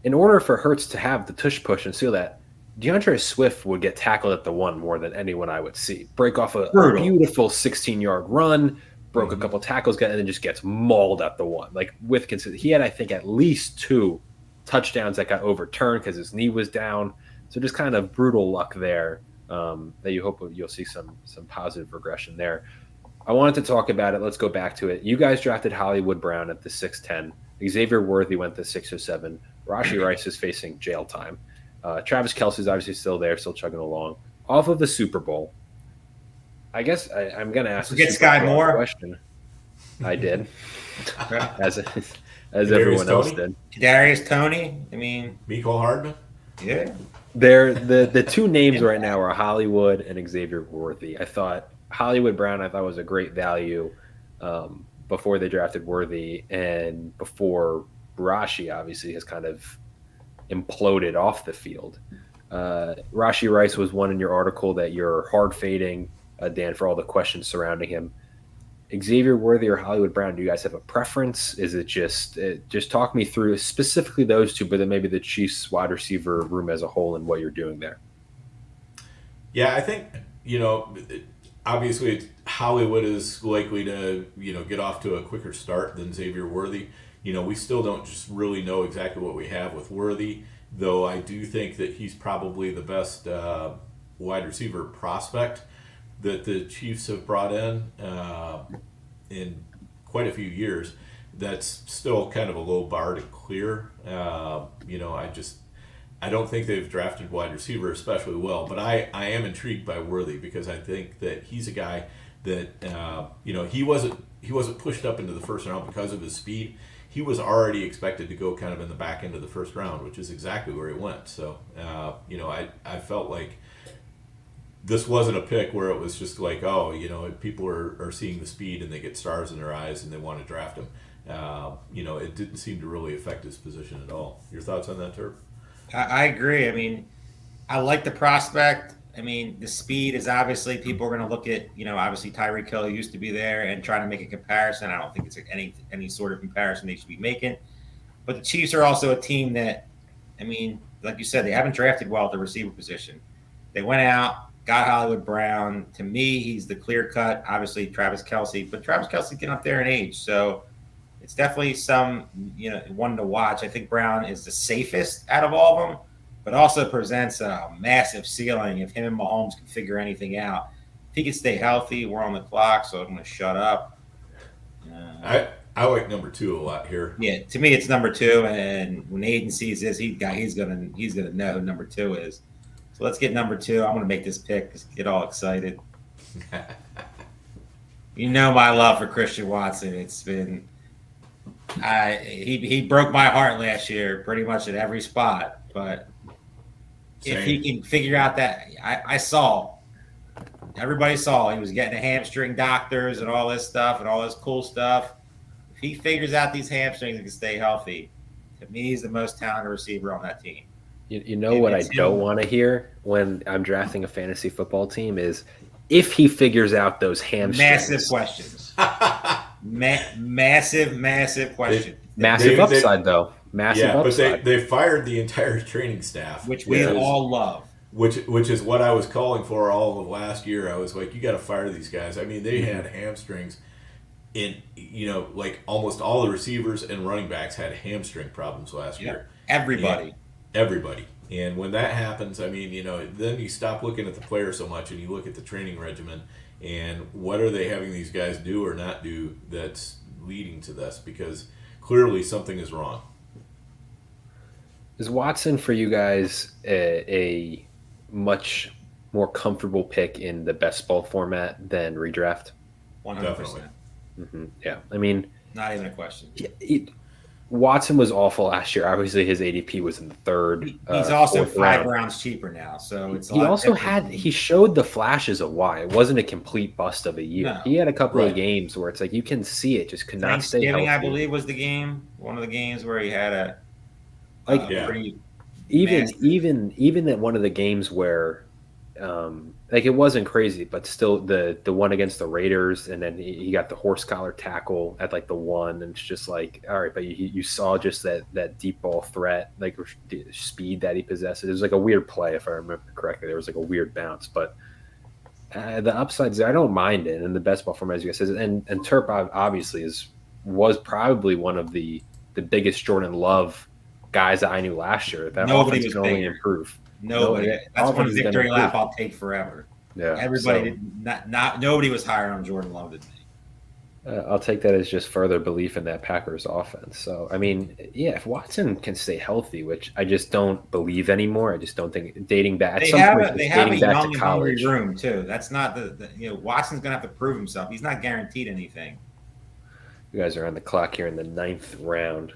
In order for Hurts to have the tush push and seal that, DeAndre Swift would get tackled at the 1 more than anyone I would see. Break off a beautiful 16-yard run, broke a couple tackles, and then just gets mauled at the 1. With consistency. He had, I think, at least 2 touchdowns that got overturned because his knee was down. So just kind of brutal luck there. That you hope you'll see some positive regression there. I wanted to talk about it. Let's go back to it. You guys drafted Hollywood Brown at the 6'10". Xavier Worthy went to 6'07". Rashee Rice is facing jail time. Travis Kelce's obviously still there, still chugging along. Off of the Super Bowl, I guess I'm going to ask Forget Sky Moore question. I did, as Kadarius everyone else Toney? did. Kadarius Toney. I mean, Mecole Hardman. yeah. The two names right now are Hollywood and Xavier Worthy. I thought Hollywood Brown was a great value before they drafted Worthy, and before Rashi obviously has kind of imploded off the field. Rashi Rice was one in your article that you're hard fading, Dan, for all the questions surrounding him. Xavier Worthy or Hollywood Brown, do you guys have a preference? Is it just talk me through specifically those two, but then maybe the Chiefs wide receiver room as a whole and what you're doing there? Yeah, I think, obviously Hollywood is likely to, get off to a quicker start than Xavier Worthy. We still don't just really know exactly what we have with Worthy, though I do think that he's probably the best wide receiver prospect that the Chiefs have brought in quite a few years. That's still kind of a low bar to clear. I don't think they've drafted wide receiver especially well, but I am intrigued by Worthy because I think that he's a guy that he wasn't pushed up into the first round because of his speed. He was already expected to go kind of in the back end of the first round, which is exactly where he went. So I felt like this wasn't a pick where it was just like, people are seeing the speed and they get stars in their eyes and they want to draft him. It didn't seem to really affect his position at all. Your thoughts on that, Terp? I agree. I mean, I like the prospect. I mean, the speed is obviously people are going to look at, obviously Tyreek Hill used to be there and try to make a comparison. I don't think it's any sort of comparison they should be making. But the Chiefs are also a team that, I mean, like you said, they haven't drafted well at the receiver position. They went out, got Hollywood Brown. To me, he's the clear cut. Obviously, Travis Kelce, but Travis Kelce getting up there in age, so it's definitely one to watch. I think Brown is the safest out of all of them, but also presents a massive ceiling if him and Mahomes can figure anything out. If he can stay healthy, we're on the clock, so I'm going to shut up. I like number 2 a lot here. Yeah, to me, it's number 2, and when Aidan sees this, he's gonna know who number 2 is. So let's get number 2. I'm going to make this pick. Just get all excited. My love for Christian Watson. It's been he broke my heart last year pretty much at every spot. But if he can figure out that everybody saw he was getting a hamstring doctors and all this stuff and all this cool stuff. If he figures out these hamstrings and can stay healthy, to me, he's the most talented receiver on that team. You know what I don't want to hear when I'm drafting a fantasy football team is if he figures out those hamstrings. Massive questions. Massive question. Massive upside, though. Massive upside. But they fired the entire training staff. Which we all love. Which is what I was calling for all of last year. I was like, you got to fire these guys. I mean, they had hamstrings. Like almost all the receivers and running backs had hamstring problems last year. Everybody. And when that happens, I mean, then you stop looking at the player so much and you look at the training regimen and what are they having these guys do or not do that's leading to this, because clearly something is wrong. Is Watson for you guys a much more comfortable pick in the best ball format than redraft? 100%. Definitely. Mm-hmm. Yeah. I mean, not even a question. Watson was awful last year. Obviously, his ADP was in the 3rd. He's also 5 rounds cheaper now, so it's. He showed the flashes of why it wasn't a complete bust of a year. No. He had a couple of games where it's like you can see it, just could not stay healthy. I believe was the game, one of the games where he had even at one of the games where. It wasn't crazy, but still the one against the Raiders, and then he got the horse collar tackle at the 1, and it's just like, all right, but you saw just that deep ball threat, the speed that he possesses. It was like a weird play, if I remember correctly. There was like a weird bounce, but the upsides there, I don't mind it. And the best ball format, as you guys said, and Terp obviously was probably one of the biggest Jordan Love guys that I knew last year. That offense can only improve. That's one victory lap I'll take forever. Yeah, everybody nobody was higher on Jordan Love than me. I'll take that as just further belief in that Packers offense. So, I mean, yeah, if Watson can stay healthy, which I just don't believe anymore, I just don't think dating back at They some have point, they have a dating back young to and hungry college. room too. That's not Watson's gonna have to prove himself. He's not guaranteed anything. You guys are on the clock here in the 9th round.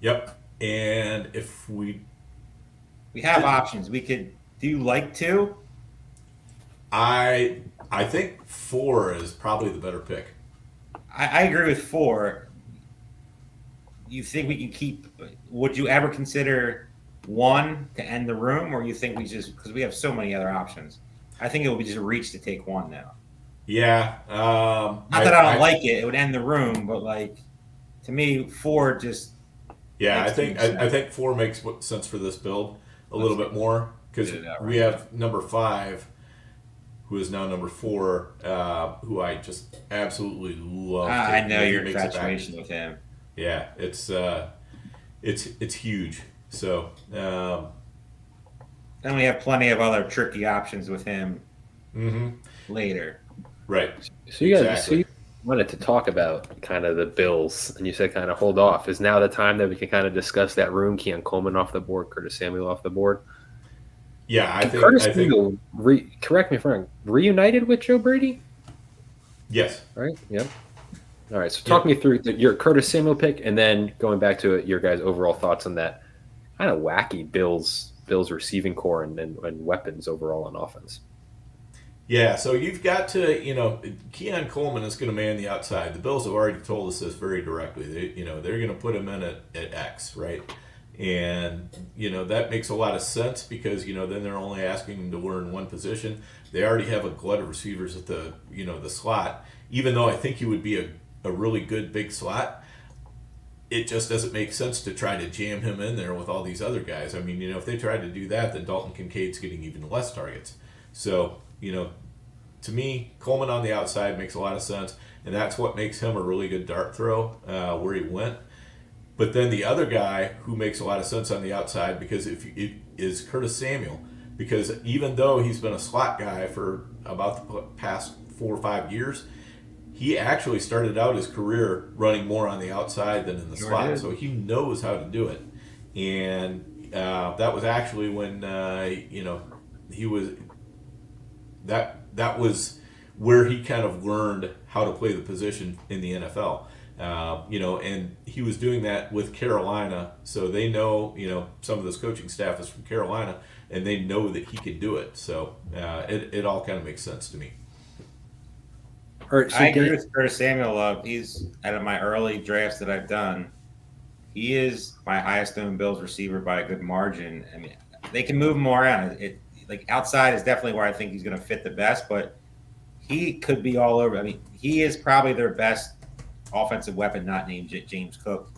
Yep. And if we have options, we could. Do you like 2? I think 4 is probably the better pick. I agree with 4. You think we can keep? Would you ever consider 1 to end the room, or you think we just, because we have so many other options? I think it would be just a reach to take 1 now. Yeah. Not that I don't like it; it would end the room. But like, to me, 4 just. Yeah, I think 4 makes sense for this build a little bit more, because we have number 5, who is now number 4, who I just absolutely love. I know your infatuation with him. Yeah, it's huge. So then we have plenty of other tricky options with him later. Right. So you guys, so you wanted to talk about kind of the Bills, and you said kind of hold off. Is now the time that we can kind of discuss that room? Keon Coleman off the board, Curtis Samuel off the board. Yeah, I think Curtis Samuel. Correct me if I'm wrong. Reunited with Joe Brady. Yes. Right. Yep. All right. So talk me through your Curtis Samuel pick, and then going back to your guys' overall thoughts on that kind of wacky Bills receiving core and weapons overall on offense. Yeah, so you've got to, Keon Coleman is going to man the outside. The Bills have already told us this very directly. They're going to put him in at X, right? And, that makes a lot of sense because, then they're only asking him to learn one position. They already have a glut of receivers at the slot. Even though I think he would be a really good big slot, it just doesn't make sense to try to jam him in there with all these other guys. I mean, if they tried to do that, then Dalton Kincaid's getting even less targets. So, to me, Coleman on the outside makes a lot of sense, and that's what makes him a really good dart throw where he went. But then the other guy who makes a lot of sense on the outside is Curtis Samuel, because even though he's been a slot guy for about the past 4 or 5 years, he actually started out his career running more on the outside than in the slot, so he knows how to do it. And that was actually when he was. That was where he kind of learned how to play the position in the NFL. And he was doing that with Carolina, so they know, some of this coaching staff is from Carolina, and they know that he can do it. So it all kind of makes sense to me. I agree with Curtis Samuel. He's out of my early drafts that I've done. He is my highest owned Bills receiver by a good margin. I mean, they can move him around. Like outside is definitely where I think he's going to fit the best, but he could be all over. I mean, he is probably their best offensive weapon, not named James Cook.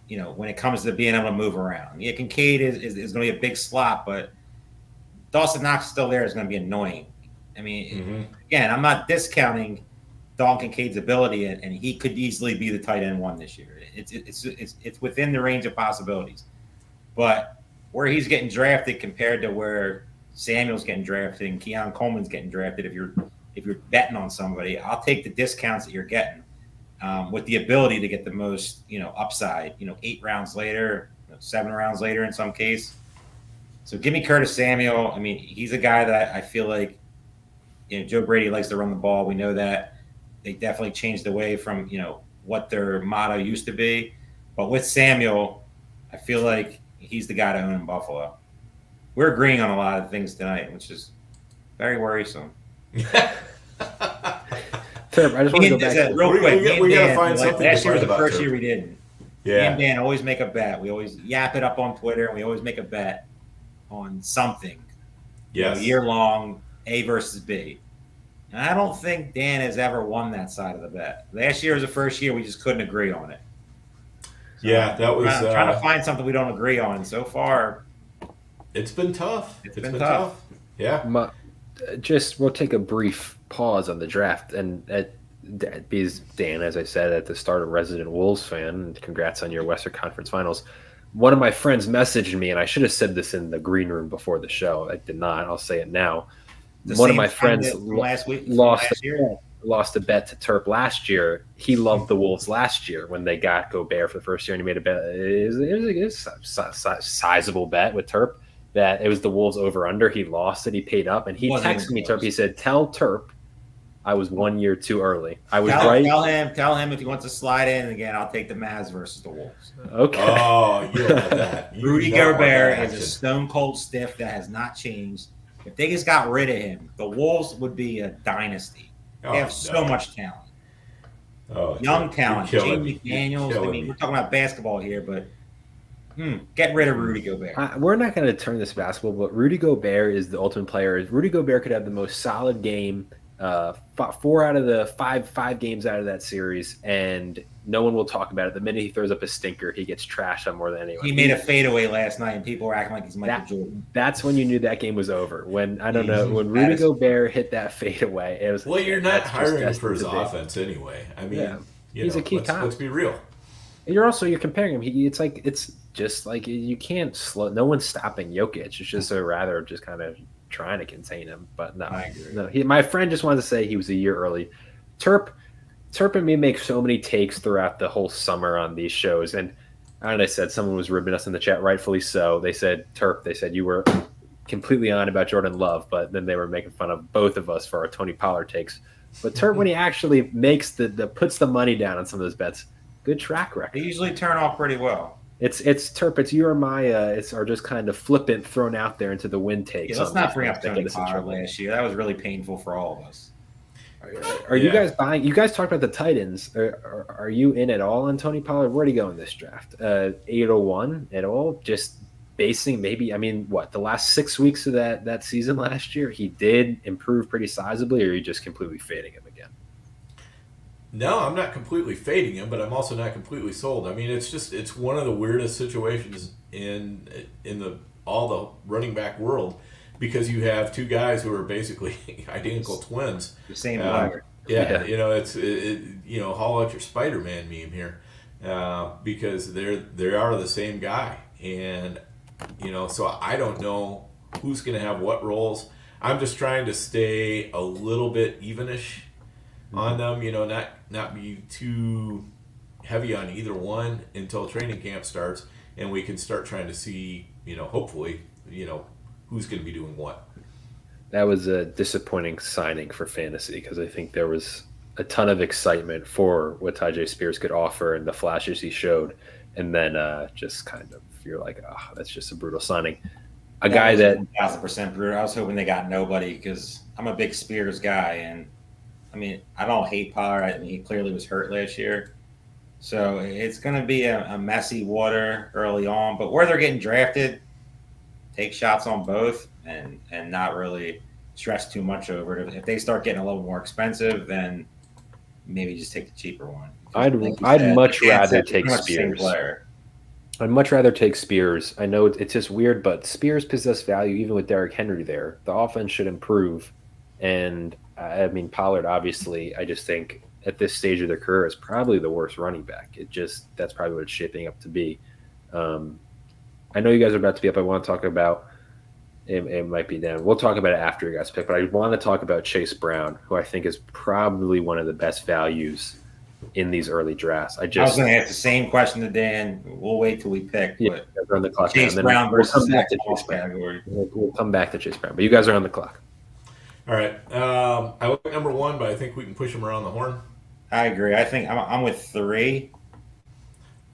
When it comes to being able to move around. Yeah, Kincaid is going to be a big slot, but Dawson Knox still there is going to be annoying. I mean, again, I'm not discounting Dalton Kincaid's ability, and he could easily be the tight end 1 this year. It's within the range of possibilities, but where he's getting drafted compared to where Samuel's getting drafted and Keon Coleman's getting drafted, if you're betting on somebody, I'll take the discounts that you're getting with the ability to get the most upside. 8 rounds later, 7 rounds later in some case. So give me Curtis Samuel. I mean, he's a guy that I feel like Joe Brady likes to run the ball. We know that. They definitely changed away from what their motto used to be. But with Samuel, I feel like he's the guy to own in Buffalo. We're agreeing on a lot of things tonight, which is very worrisome. Terp, I just want to go back real quick. We got to find something. Last year was the first Terp. year we didn't. Yeah. Me and Dan always make a bet. We always yap it up on Twitter, and we always make a bet on something. Yes. Year long, A versus B. And I don't think Dan has ever won that side of the bet. Last year was the first year we just couldn't agree on it. So yeah, that was trying to find something we don't agree on. So far, it's been tough. It's been tough. Yeah. We'll take a brief pause on the draft, and because Dan, as I said at the start, a resident Wolves fan, and congrats on your Western Conference Finals. One of my friends messaged me, and I should have said this in the green room before the show. I did not. I'll say it now. One of my friends last week, lost. lost a bet to Terp last year. He loved the Wolves last year when they got Gobert for the first year, and he made a bet. It was a sizable bet with Terp that it was the Wolves over under. He lost it. He paid up, and he texted me Terp. He said, "Tell Terp I was 1 year too early. I was right." Tell him if he wants to slide in again. I'll take the Mavs versus the Wolves. Okay. Oh, you don't want that. Rudy Gobert is a stone cold stiff that has not changed. If they just got rid of him, the Wolves would be a dynasty. They have so much talent. Young talent. James McDaniels. I mean, we're talking about basketball here, but get rid of Rudy Gobert. We're not going to turn this basketball, but Rudy Gobert is the ultimate player. Rudy Gobert could have the most solid game, 4 out of the five games out of that series, and no one will talk about it. The minute he throws up a stinker, he gets trashed on more than anyone. He made a fadeaway last night, and people were acting like he's Michael Jordan. That's when you knew that game was over. When when Rudy Gobert hit that fadeaway, it was. Well, you're not hiring for his offense anyway. I mean, he's a key cop. Let's be real. And you're comparing him. It's just like you can't slow. No one's stopping Jokic. It's just rather just kind of trying to contain him. But no, my friend just wanted to say he was a year early. Terp and me make so many takes throughout the whole summer on these shows, and I said someone was ribbing us in the chat, rightfully so. They said you were completely on about Jordan Love, but then they were making fun of both of us for our Tony Pollard takes. But Terp, when he actually makes puts the money down on some of those bets, good track record. They usually turn off pretty well. It's Terp. It's you or my. It's are just kind of flippant thrown out there into the wind takes. Yeah, let's not bring up Tony Pollard last year. That was really painful for all of us. Are you guys buying? You guys talked about the Titans. Are you in at all on Tony Pollard? Where'd he go in this draft? 801 at all? Just basing maybe. I mean, the last 6 weeks of that season last year, he did improve pretty sizably, or are you just completely fading him again? No, I'm not completely fading him, but I'm also not completely sold. I mean, it's one of the weirdest situations in all the running back world, because you have two guys who are basically identical twins. The same player. Yeah, it's haul out your Spider-Man meme here, because they are the same guy, and so I don't know who's going to have what roles. I'm just trying to stay a little bit evenish on them, not be too heavy on either one until training camp starts, and we can start trying to see, hopefully, who's going to be doing what. That was a disappointing signing for fantasy, because I think there was a ton of excitement for what Tyjae Spears could offer and the flashes he showed, and then just kind of you're like, that's just a brutal signing. A guy that 1,000% brutal. I was hoping they got nobody, because I'm a big Spears guy, and I mean, I don't hate Pollard. I mean, he clearly was hurt last year. So it's going to be a messy water early on. But where they're getting drafted, take shots on both and not really stress too much over it. If they start getting a little more expensive, then maybe just take the cheaper one. I'd much rather take Spears. I'd much rather take Spears. I know it's just weird, but Spears possess value even with Derrick Henry there. The offense should improve. And I mean, Pollard, obviously, I just think at this stage of their career is probably the worst running back. That's probably what it's shaping up to be. I know you guys are about to be up. I want to talk about it might be down. We'll talk about it after you guys pick, but I want to talk about Chase Brown, who I think is probably one of the best values in these early drafts. I was going to ask the same question to Dan. We'll wait till we pick. Yeah, on the clock. Chase Brown versus back to Chase Brown. We'll come back to Chase Brown, but you guys are on the clock. All right. I like number 1, but I think we can push him around the horn. I agree. I think I'm with 3.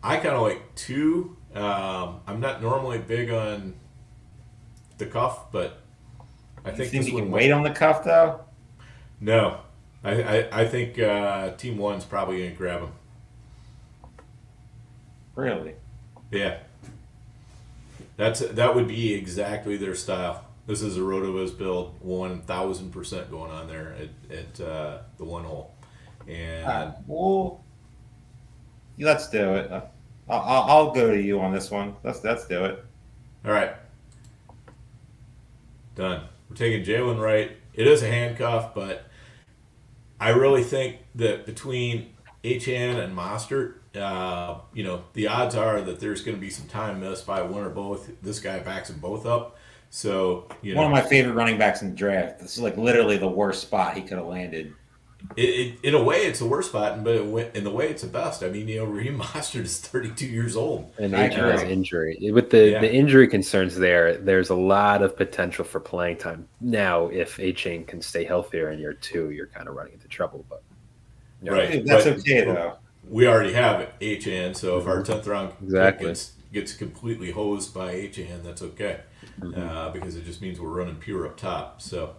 I kind of like 2. I'm not normally big on the cuff, but I think this you can wait on the cuff, though? No. I think Team 1's probably going to grab him. Really? Yeah. That would be exactly their style. This is a Rotoviz build, 1,000% going on there at the 1 hole. And let's do it. I'll go to you on this one. Let's do it. All right. Done. We're taking Jaylen Wright. It is a handcuff, but I really think that between Achane and Mostert, the odds are that there's going to be some time missed by one or both. This guy backs them both up. So, one of my favorite running backs in the draft. This is like literally the worst spot he could have landed In a way, it's the worst spot, but in the way, it's the best. I mean, Raheem Mostert is 32 years old. And I H has agree. injury. With the Yeah. injury concerns there's a lot of potential for playing time. Now, if A-Chain can stay healthier in year 2, you're kind of running into trouble. But Right. That's But okay, though. we already have HN, so if our 10th round Exactly. pick gets completely hosed by HN, that's okay, because it just means we're running pure up top. So,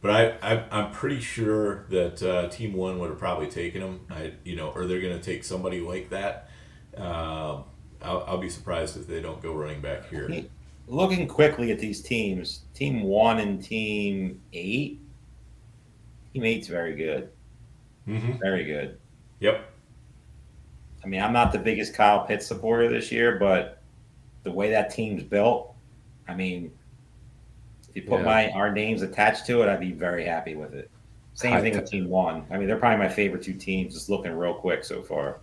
but I'm pretty sure that Team One would have probably taken him. Or they're going to take somebody like that. I'll be surprised if they don't go running back here. Looking quickly at these teams, Team 1 and Team 8. Team 8's very good. Mm-hmm. Very good. Yep. I mean, I'm not the biggest Kyle Pitts supporter this year, but the way that team's built, I mean, if you put our names attached to it, I'd be very happy with it. Same thing with Team 1. I mean, they're probably my favorite 2 teams, just looking real quick so far.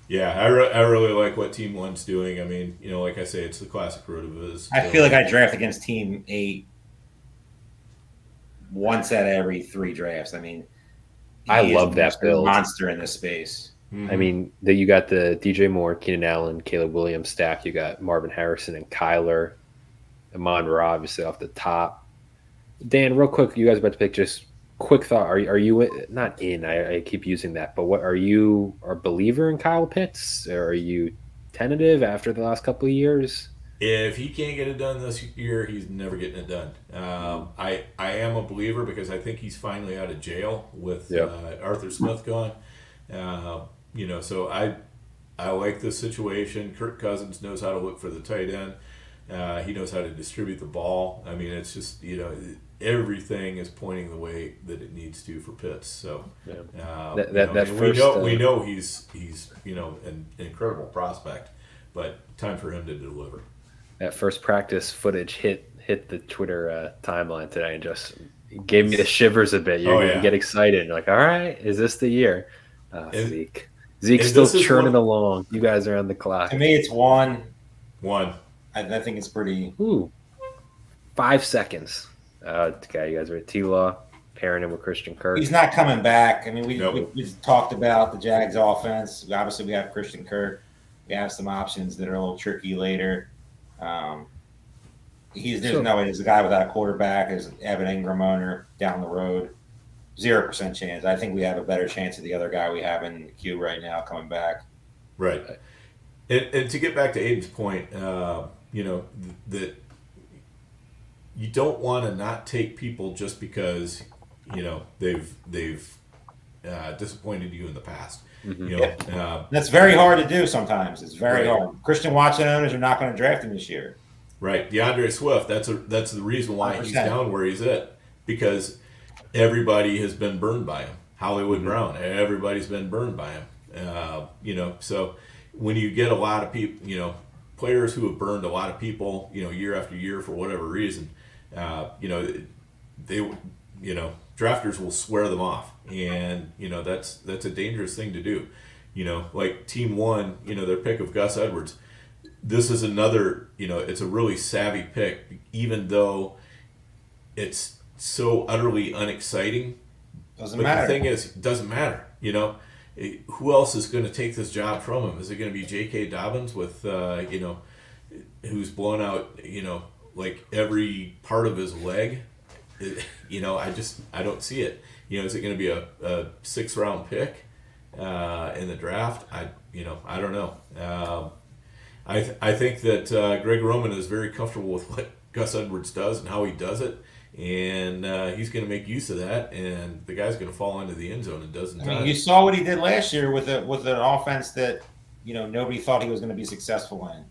Yeah, I really like what Team 1's doing. I mean, like I say, it's the classic Rotoviz. I feel like I draft against Team 8 once out of every 3 drafts. I mean, I love that build. Monster in this space. Mm-hmm. I mean, you got the DJ Moore, Keenan Allen, Caleb Williams stack. You got Marvin Harrison and Kyler. Amon-Ra, obviously, off the top. Dan, real quick, you guys about to pick, just quick thought. Are you not in? I keep using that, but what are you a believer in Kyle Pitts? Or are you tentative after the last couple of years? If he can't get it done this year, he's never getting it done. I am a believer because I think he's finally out of jail with Arthur Smith gone. So I like this situation. Kirk Cousins knows how to look for the tight end. He knows how to distribute the ball. I mean, it's just, everything is pointing the way that it needs to for Pitts. So we know he's an incredible prospect, but time for him to deliver. That first practice footage hit the Twitter timeline today and just gave me the shivers a bit. You get excited. You're like, all right, is this the year? Zeke's still churning along. You guys are on the clock. To me, it's one. I think it's pretty. 5 seconds. Okay, you guys are at T-Law, pairing him with Christian Kirk. He's not coming back. I mean, we talked about the Jags offense. Obviously, we have Christian Kirk. We have some options that are a little tricky later. There's no way there's a guy without a quarterback. There's Evan Ingram owner down the road. 0% chance. I think we have a better chance of the other guy we have in the queue right now coming back. Right. And to get back to Aidan's point, that you don't want to not take people just because they've disappointed you in the past. That's very hard to do sometimes. It's very hard. Christian Watson owners are not going to draft him this year. Right. DeAndre Swift, that's the reason why 100%. He's down where he's at, because everybody has been burned by him. Hollywood Brown, everybody's been burned by him. So when you get a lot of people, players who have burned a lot of people, year after year for whatever reason, drafters will swear them off, and that's a dangerous thing to do. Like Team 1, their pick of Gus Edwards. This is another, it's a really savvy pick, even though it's so utterly unexciting. Doesn't matter. The thing is, it doesn't matter. Who else is going to take this job from him? Is it going to be J.K. Dobbins with, who's blown out, like every part of his leg? I don't see it. Is it going to be a 6th round pick in the draft? I don't know. I think that Greg Roman is very comfortable with what Gus Edwards does and how he does it, and he's going to make use of that. And the guy's going to fall into the end zone a dozen times. I mean, you saw what he did last year with an offense that nobody thought he was going to be successful in.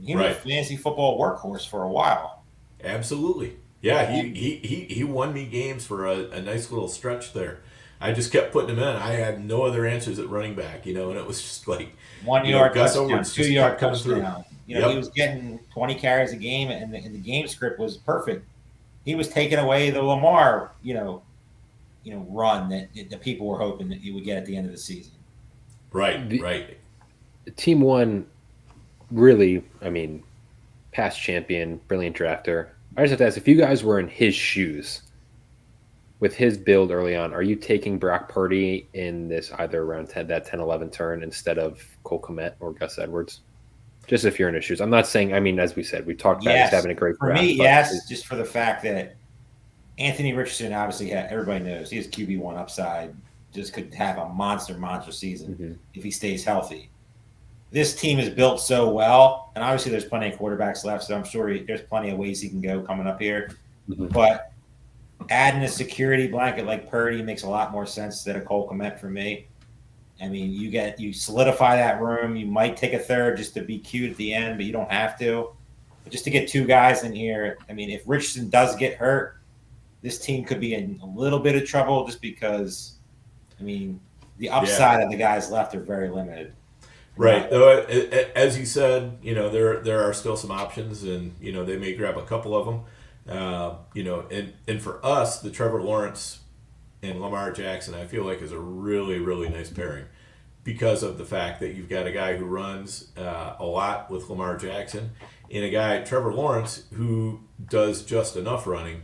He was a fantasy football workhorse for a while. Absolutely. Yeah, he won me games for a nice little stretch there. I just kept putting him in. I had no other answers at running back, and it was just like 1 yard Gus touchdown, Edwards 2 yard coming touchdown. He was getting 20 carries a game, and the game script was perfect. He was taking away the Lamar, run that people were hoping that he would get at the end of the season. Right. Team 1, really, past champion, brilliant drafter. I just have to ask, if you guys were in his shoes, with his build early on, are you taking Brock Purdy in this either around 10-11 turn instead of Cole Kmet or Gus Edwards? Just if you're in his shoes. I'm not saying, I mean, as we said, we talked about he's having a great draft. For me, yes, just for the fact that Anthony Richardson obviously everybody knows he has QB1 upside, just could have a monster season if he stays healthy. This team is built so well, and obviously there's plenty of quarterbacks left, so I'm sure there's plenty of ways he can go coming up here. But adding a security blanket like Purdy makes a lot more sense than a Cole Kmet for me. I mean, you solidify that room. You might take a third just to be cute at the end, but you don't have to. But just to get two guys in here, I mean, if Richardson does get hurt, this team could be in a little bit of trouble just because, I mean, the upside of the guys left are very limited. Right. Though, as you said, there are still some options, and they may grab a couple of them. And for us, the Trevor Lawrence and Lamar Jackson, I feel like is a really, really nice pairing because of the fact that you've got a guy who runs a lot with Lamar Jackson and a guy, Trevor Lawrence, who does just enough running,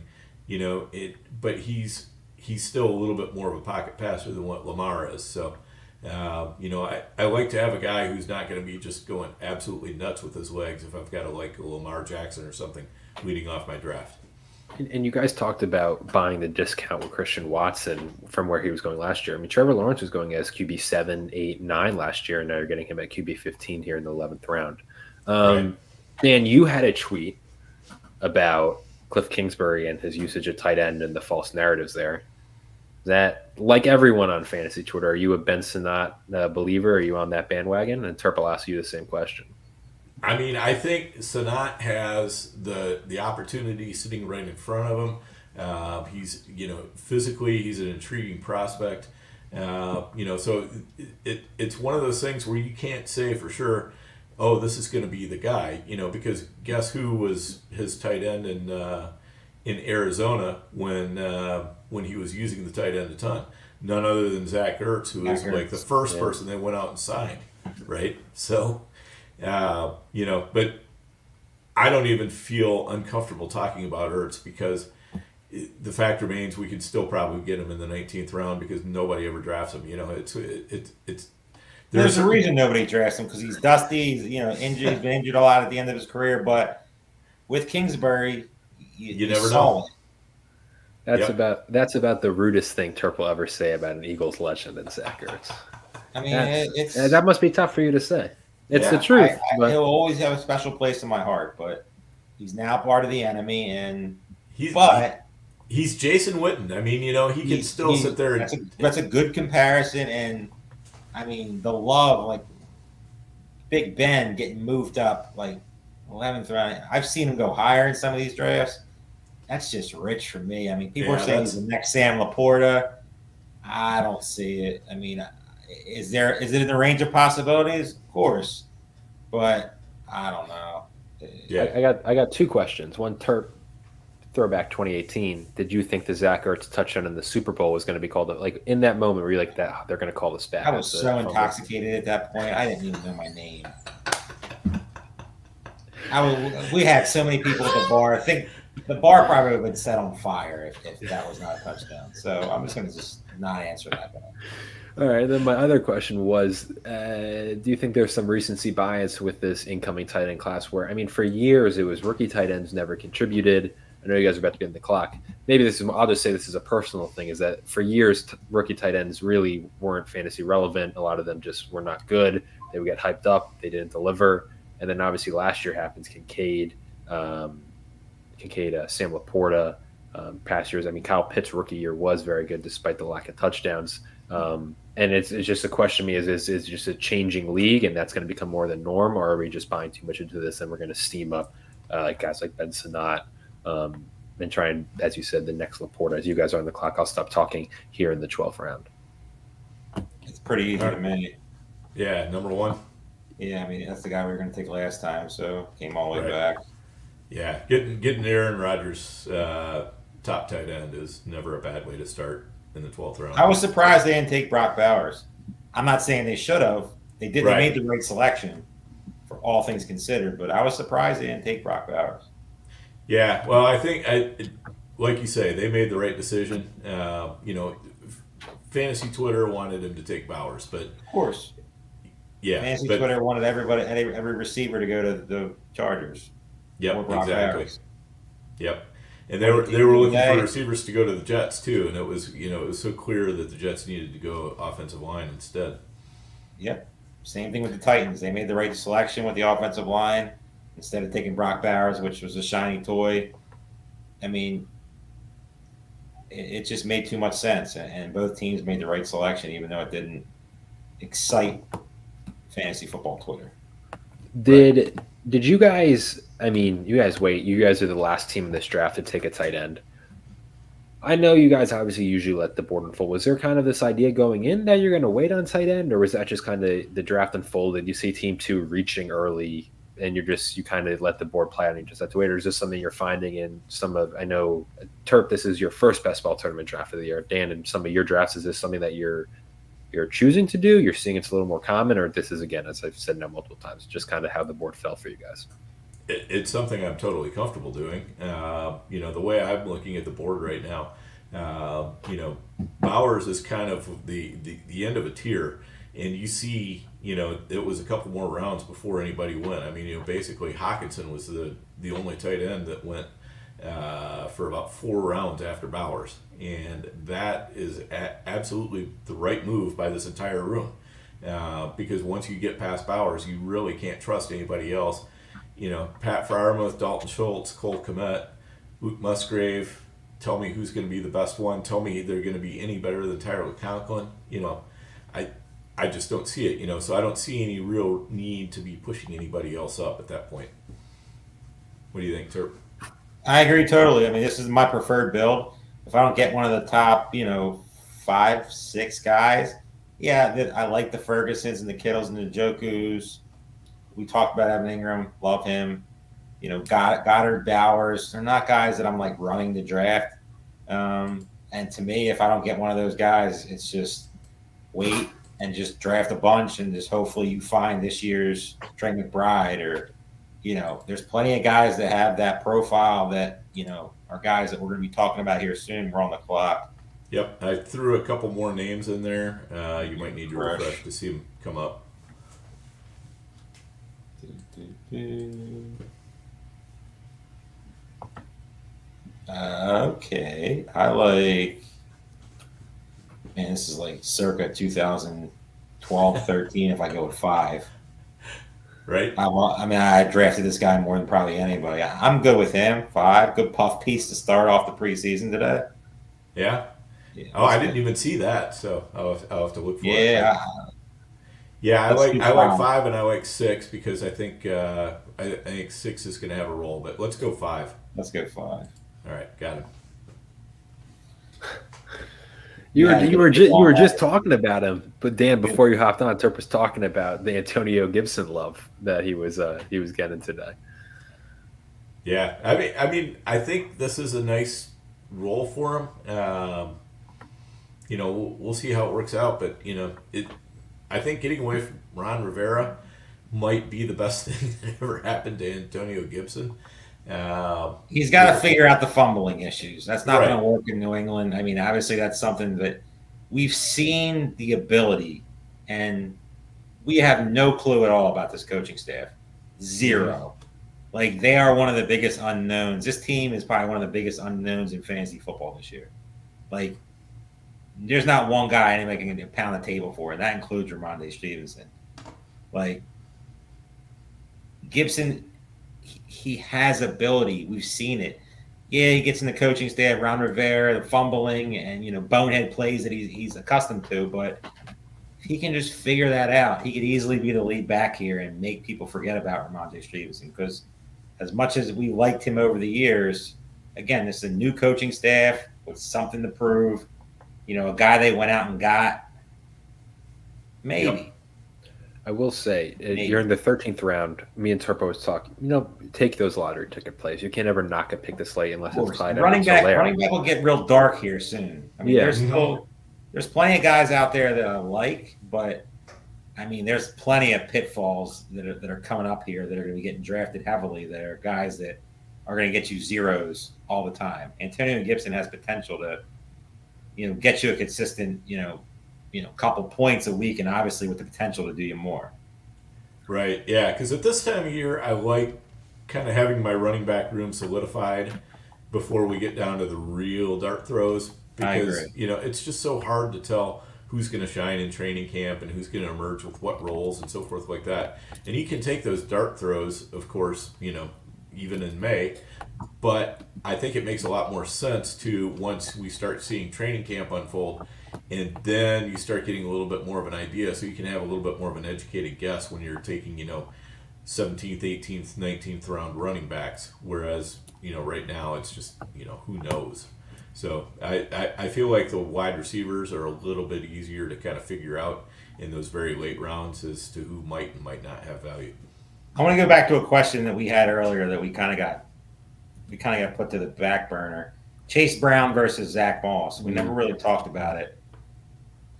but he's still a little bit more of a pocket passer than what Lamar is. So, I like to have a guy who's not going to be just going absolutely nuts with his legs if I've got a Lamar Jackson or something leading off my draft. And you guys talked about buying the discount with Christian Watson from where he was going last year. I mean, Trevor Lawrence was going as QB 7, 8, 9 last year, and now you're getting him at QB 15 here in the 11th round. Right. Dan, you had a tweet about Cliff Kingsbury and his usage of tight end and the false narratives there. That, like everyone on fantasy Twitter, are you a Ben Sinnott believer? Are you on that bandwagon? And Terpoilli asks you the same question. I mean, I think Sinnott has the opportunity sitting right in front of him. He's, physically, he's an intriguing prospect. So it's one of those things where you can't say for sure, oh, this is going to be the guy, because guess who was his tight end in Arizona when he was using the tight end a ton? None other than Zach Ertz, who was like the first person they went out and signed, right? So. But I don't even feel uncomfortable talking about Ertz because the fact remains we could still probably get him in the 19th round because nobody ever drafts him. There's a reason nobody drafts him because he's dusty. He's injured. He's been injured a lot at the end of his career. But with Kingsbury, you never know. That's about the rudest thing Terp will ever say about an Eagles legend than Zach Ertz. I mean, that must be tough for you to say. It's the truth. He'll always have a special place in my heart, but he's now part of the enemy, and he's Jason Witten. I mean, he can still sit there. That's a good comparison, and I mean the love, like Big Ben getting moved up, like 11th round. I've seen him go higher in some of these drafts. That's just rich for me. I mean, people are saying he's the next Sam Laporta. I don't see it. I mean. Is it in the range of possibilities? Of course, but I don't know. Yeah, I got two questions. One, Terp, throwback 2018. Did you think the Zach Ertz touchdown in the Super Bowl was going to be called like in that moment? Were you like that? They're going to call this back? I was so intoxicated at that point. I didn't even know my name. We had so many people at the bar. I think the bar probably would have been set on fire if that was not a touchdown. So I'm just going to not answer that. All right, then my other question was, do you think there's some recency bias with this incoming tight end class where, I mean, for years it was rookie tight ends never contributed. I know you guys are about to get in the clock. Maybe I'll just say this is a personal thing, is that for years rookie tight ends really weren't fantasy relevant. A lot of them just were not good. They would get hyped up. They didn't deliver. And then obviously last year happens Kincaid, Sam Laporta, past years. I mean, Kyle Pitts' rookie year was very good despite the lack of touchdowns. And it's just a question to me is just a changing league and that's going to become more the norm, or are we just buying too much into this and we're going to steam up guys like Ben Sinnott and try and, as you said, the next Laporta. As you guys are on the clock, I'll stop talking here in the 12th round. It's pretty easy to me. Yeah, number one. Yeah, I mean, that's the guy we were going to take last time, so came all the way back. Yeah, getting Aaron Rodgers top tight end is never a bad way to start in the 12th round. I was surprised they didn't take Brock Bowers. I'm not saying they should have. They did. Right. They made the right selection for all things considered, but I was surprised they didn't take Brock Bowers. Yeah, well, I think like you say, they made the right decision. Fantasy Twitter wanted him to take Bowers, but Of course. yeah, Fantasy Twitter wanted every receiver to go to the Chargers. Yep, or Brock exactly. Bowers. Yep. And they were looking for receivers to go to the Jets too, and it was so clear that the Jets needed to go offensive line instead. Yep. Same thing with the Titans. They made the right selection with the offensive line instead of taking Brock Bowers, which was a shiny toy. I mean, it just made too much sense, and both teams made the right selection, even though it didn't excite fantasy football Twitter. Did you guys? I mean, you guys are the last team in this draft to take a tight end. I know you guys obviously usually let the board unfold. Was there kind of this idea going in that you're going to wait on tight end, or was that just kind of the draft unfolded? You see team 2 reaching early, and you kind of let the board play out, and you just have to wait, or is this something you're finding in some of? I know Terp, this is your first best ball tournament draft of the year. Dan, in some of your drafts, is this something that you're choosing to do? You're seeing it's a little more common, or this is, again, as I've said now multiple times, just kind of how the board fell for you guys? It's something I'm totally comfortable doing. The way I'm looking at the board right now, Bowers is kind of the end of a tier, and you see, it was a couple more rounds before anybody went. I mean, basically Hockenson was the only tight end that went for about 4 rounds after Bowers, and that is absolutely the right move by this entire room, because once you get past Bowers, you really can't trust anybody else. Pat Freiermuth, Dalton Schultz, Cole Kmet, Luke Musgrave. Tell me who's going to be the best one. Tell me they're going to be any better than Tyler Conklin. I just don't see it. So I don't see any real need to be pushing anybody else up at that point. What do you think, Terp? I agree totally. I mean, this is my preferred build. If I don't get one of the top, 5, 6 guys, I like the Fergusons and the Kittles and the Njokus. We talked about Evan Ingram, love him. Goddard, Bowers, they're not guys that I'm like running the draft. And to me, if I don't get one of those guys, it's just wait and just draft a bunch and just hopefully you find this year's Trey McBride or, there's plenty of guys that have that profile that, are guys that we're going to be talking about here soon. We're on the clock. Yep. I threw a couple more names in there. You might need to refresh to see them come up. Okay, I like. Man, this is like circa 2012, 13. If I go with 5, right? I drafted this guy more than probably anybody. I'm good with him. 5, good puff piece to start off the preseason today. Yeah. I didn't even see that, so I'll have to look for it. Yeah. Yeah, I like 5 and I like 6 because I think 6 is going to have a role. But let's go 5. Let's go 5. All right, got him. You were just talking about him, but Dan, before you hopped on, Terp was talking about the Antonio Gibson love that he was getting today. Yeah, I mean, I think this is a nice role for him. We'll see how it works out, but I think getting away from Ron Rivera might be the best thing that ever happened to Antonio Gibson. He's got to figure out the fumbling issues. That's not going to work in New England. I mean, obviously that's something that we've seen the ability, and we have no clue at all about this coaching staff. 0. Like, they are one of the biggest unknowns. This team is probably one of the biggest unknowns in fantasy football this year. Like, there's not one guy anybody can pound the table for, and that includes Ramondre Stevenson. Like, Gibson, he has ability. We've seen it. Yeah, he gets in the coaching staff, Ron Rivera, the fumbling, and, bonehead plays that he's accustomed to, but he can just figure that out. He could easily be the lead back here and make people forget about Ramondre Stevenson because as much as we liked him over the years, again, this is a new coaching staff with something to prove. A guy they went out and got. Maybe. Yep. I will say, you're in the 13th round. Me and Terpo was talking. Take those lottery ticket plays. You can't ever knock a pick this late unless it's Clyde. Running back will get real dark here soon. I mean, there's plenty of guys out there that I like, but I mean, there's plenty of pitfalls that are coming up here that are going to be getting drafted heavily. That are guys that are going to get you zeros all the time. Antonio Gibson has potential to, get you a consistent, couple points a week, and obviously with the potential to do you more. Right. Yeah. Because at this time of year, I like kind of having my running back room solidified before we get down to the real dart throws. Because, it's just so hard to tell who's going to shine in training camp and who's going to emerge with what roles and so forth like that. And you can take those dart throws, of course, even in May. But I think it makes a lot more sense to, once we start seeing training camp unfold, and then you start getting a little bit more of an idea, so you can have a little bit more of an educated guess when you're taking, 17th, 18th, 19th round running backs. Whereas, right now it's just, who knows. So I feel like the wide receivers are a little bit easier to kind of figure out in those very late rounds as to who might and might not have value. I want to go back to a question that we had earlier that we kind of got put to the back burner. Chase Brown versus Zach Moss. We never really talked about it.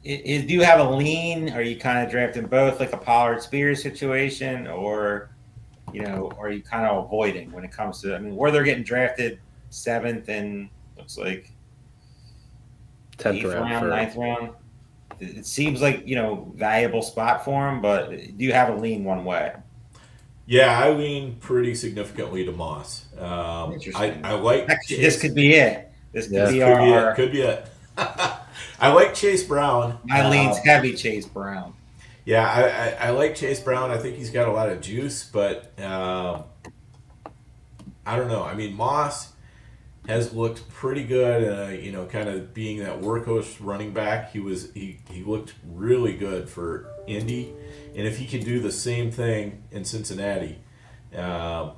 Do you have a lean? Are you kind of drafting both, like a Pollard Spears situation, or are you kind of avoiding when it comes to? I mean, where they're getting drafted 7th and looks like 10th round, 9th round. It seems like valuable spot for him, but do you have a lean one way? Yeah, I lean pretty significantly to Moss. Interesting. I like this could be it. This could be could be it. I like Chase Brown. My lean's heavy Chase Brown. Yeah, I like Chase Brown. I think he's got a lot of juice, but I don't know. I mean, Moss has looked pretty good. Kind of being that workhorse running back, he looked really good for Indy, and if he can do the same thing in Cincinnati, I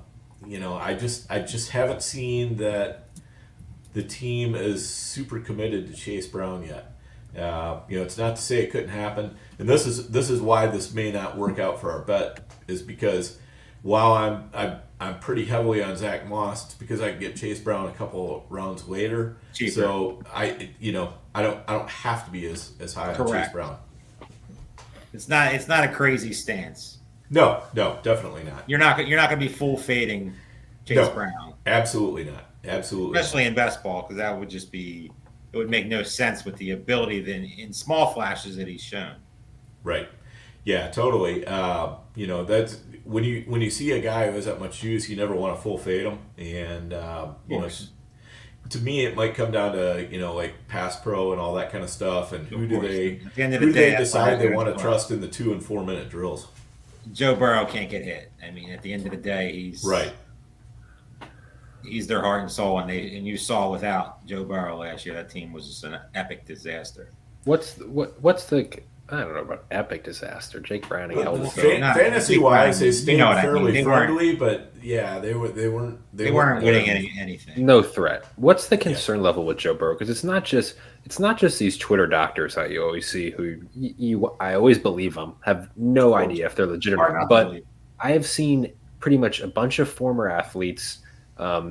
just haven't seen that the team is super committed to Chase Brown yet. It's not to say it couldn't happen, and this is why this may not work out for our bet, is because while I'm pretty heavily on Zach Moss, it's because I can get Chase Brown a couple rounds later. Cheaper. So I don't have to be as high on Chase Brown. It's not a crazy stance. No, definitely not. You're not gonna be full fading Chase Brown. Absolutely not. Absolutely. Especially in best ball, because that would just be, it would make no sense with the ability then in small flashes that he's shown. Right. Yeah, totally. That's when you see a guy who has that much juice, you never want to full fade him. And to me, it might come down to like pass pro and all that kind of stuff. And who do they decide they want to trust in the 2 and 4 minute drills? Joe Burrow can't get hit. I mean, at the end of the day, he's right. He's their heart and soul, and you saw without Joe Burrow last year, that team was just an epic disaster. What's the I don't know about epic disaster. Jake Browning held his own. Fantasy wise, they stayed fairly friendly, but yeah, they weren't winning anything. No threat. What's the concern level with Joe Burrow? Because it's not just these Twitter doctors that you always see who I always believe them, have no idea if they're legit or not. But I have seen pretty much a bunch of former athletes.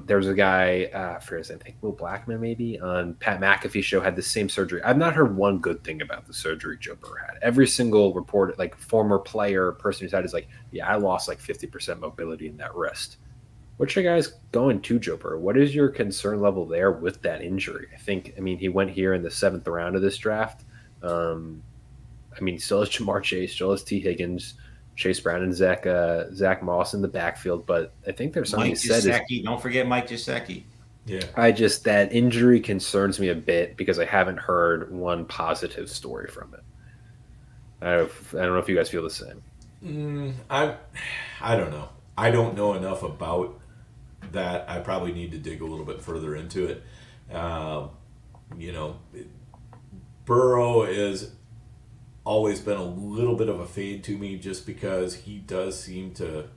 There was a guy, I think Will Blackman maybe, on Pat McAfee's show, had the same surgery. I've not heard one good thing about the surgery Joe Burrow had. Every single report, like former player, person who's had, is like, yeah, I lost like 50% mobility in that wrist. What's your guys going to Joe Burrow? What is your concern level there with that injury? He went here in the 7th round of this draft. Still has Jamar Chase, still has T. Higgins, Chase Brown, and Zach Moss in the backfield, but I think there's something said. Don't forget Mike Gesicki. Yeah, that injury concerns me a bit because I haven't heard one positive story from it. I don't know if you guys feel the same. I don't know. I don't know enough about that. I probably need to dig a little bit further into it. Burrow is always been a little bit of a fade to me, just because he does seem to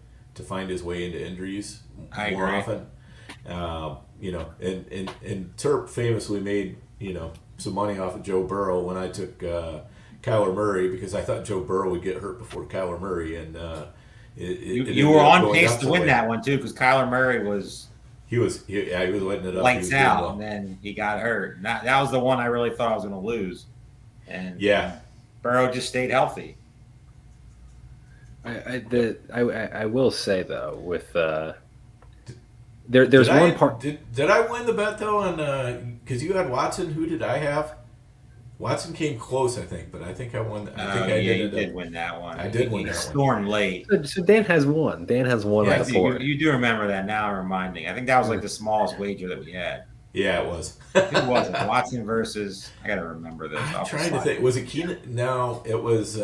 find his way into injuries more often. And Terp famously made some money off of Joe Burrow when I took Kyler Murray, because I thought Joe Burrow would get hurt before Kyler Murray, and you were on pace to win that one too, because Kyler Murray was he was letting it up, lights out, and then he got hurt. That was the one I really thought I was going to lose, and Burrow just stayed healthy. I will say though, with There's one part. Did I win the bet though? On because you had Watson. Who did I have? Watson came close, I think, but I think I won. I think I did win that one. I did win that one. Stormed late. So Dan has one. Dan has one out of four. You do remember that now? Reminding. I think that was like the smallest wager that we had. Yeah, it was. It was Watson versus. I gotta remember this. I'm trying to think. Was it Keenan? No, it was.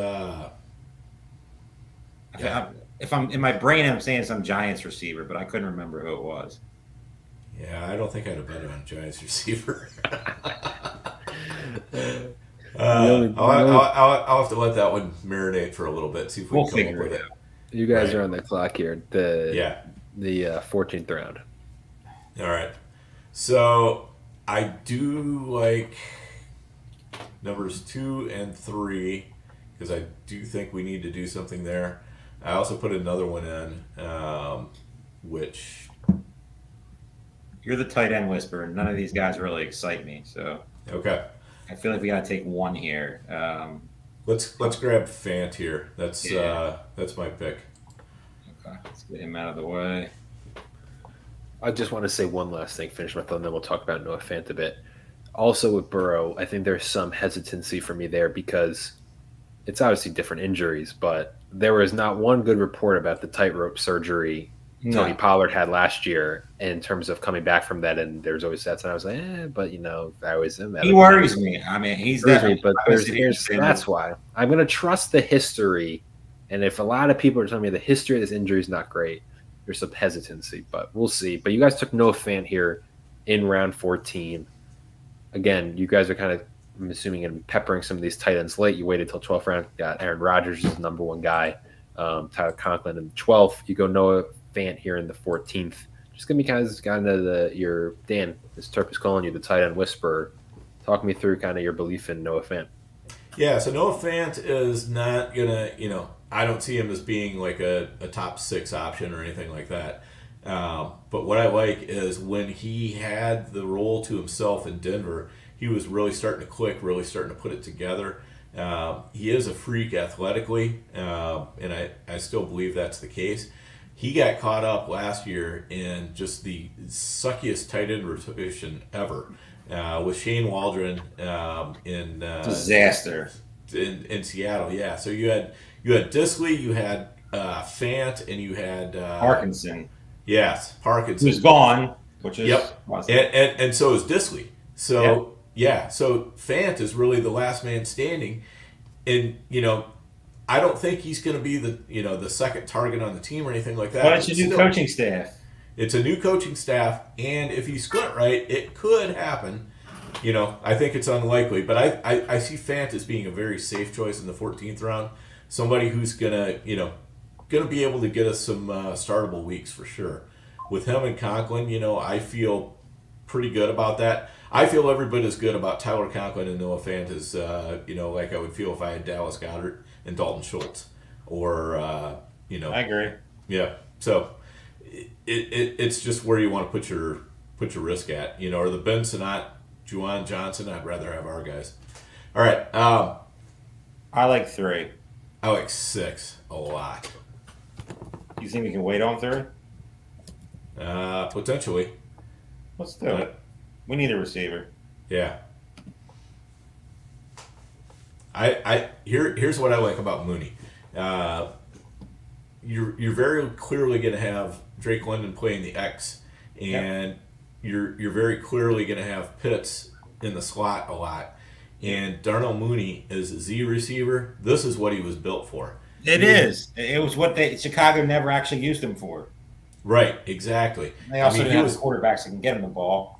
If I'm in my brain, I'm saying some Giants receiver, but I couldn't remember who it was. Yeah, I don't think I'd have bet on Giants receiver. I'll have to let that one marinate for a little bit. See if we can come up with it. You guys are on the clock here. The 14th round. All right. So I do like numbers 2 and 3 because I do think we need to do something there. I also put another one in, which you're the tight end whisperer. None of these guys really excite me, so okay. I feel like we got to take one here. Let's grab Fant here. That's my pick. Okay, let's get him out of the way. I just want to say one last thing, finish my thought, and then we'll talk about Noah Fant a bit. Also with Burrow, I think there's some hesitancy for me there because it's obviously different injuries, but there was not one good report about the tightrope surgery Tony Pollard had last year in terms of coming back from that, and there's always that. And I was like, but I always am. He worries me. I mean, he's definitely. But that's why I'm going to trust the history. And if a lot of people are telling me the history of this injury is not great, there's some hesitancy, but we'll see. But you guys took Noah Fant here in round 14. Again, you guys are kind of, I'm assuming, going to be peppering some of these tight ends late. You waited till 12th round, got Aaron Rodgers as the number one guy, Tyler Conklin in the 12th. You go Noah Fant here in the 14th. Just going to be kind of your Dan, as Terp is calling you, the tight end whisperer. Talk me through kind of your belief in Noah Fant. Yeah, so Noah Fant is not going to, I don't see him as being like a top 6 option or anything like that. But what I like is when he had the role to himself in Denver, he was really starting to click, really starting to put it together. He is a freak athletically, and I still believe that's the case. He got caught up last year in just the suckiest tight end rotation ever with Shane Waldron in disaster in Seattle. Yeah, so you had Dissly, you had Fant, and you had Parkinson. Yes, Parkinson. Who's gone, which is and so is Dissly. So so Fant is really the last man standing, and I don't think he's going to be the second target on the team or anything like that. But it's a new coaching staff. It's a new coaching staff, and if you squint right, it could happen. I think it's unlikely, but I see Fant as being a very safe choice in the 14th round. Somebody who's gonna be able to get us some startable weeks for sure. With him and Conklin, I feel pretty good about that. I feel every bit as good about Tyler Conklin and Noah Fant as like I would feel if I had Dallas Goedert and Dalton Schultz, or I agree. Yeah, so it's just where you want to put your risk at, or the Ben Sinnott, Juwan Johnson. I'd rather have our guys. All right, I like 3. I like 6 a lot. You think we can wait on 3? Potentially. Let's do it. We need a receiver. Yeah. Here's what I like about Mooney. You're very clearly going to have Drake London playing the X, and you're very clearly going to have Pitts in the slot a lot. And Darnell Mooney is a Z receiver. This is what he was built for. It was what Chicago never actually used him for. Right, exactly. They also didn't have the quarterbacks that can get him the ball.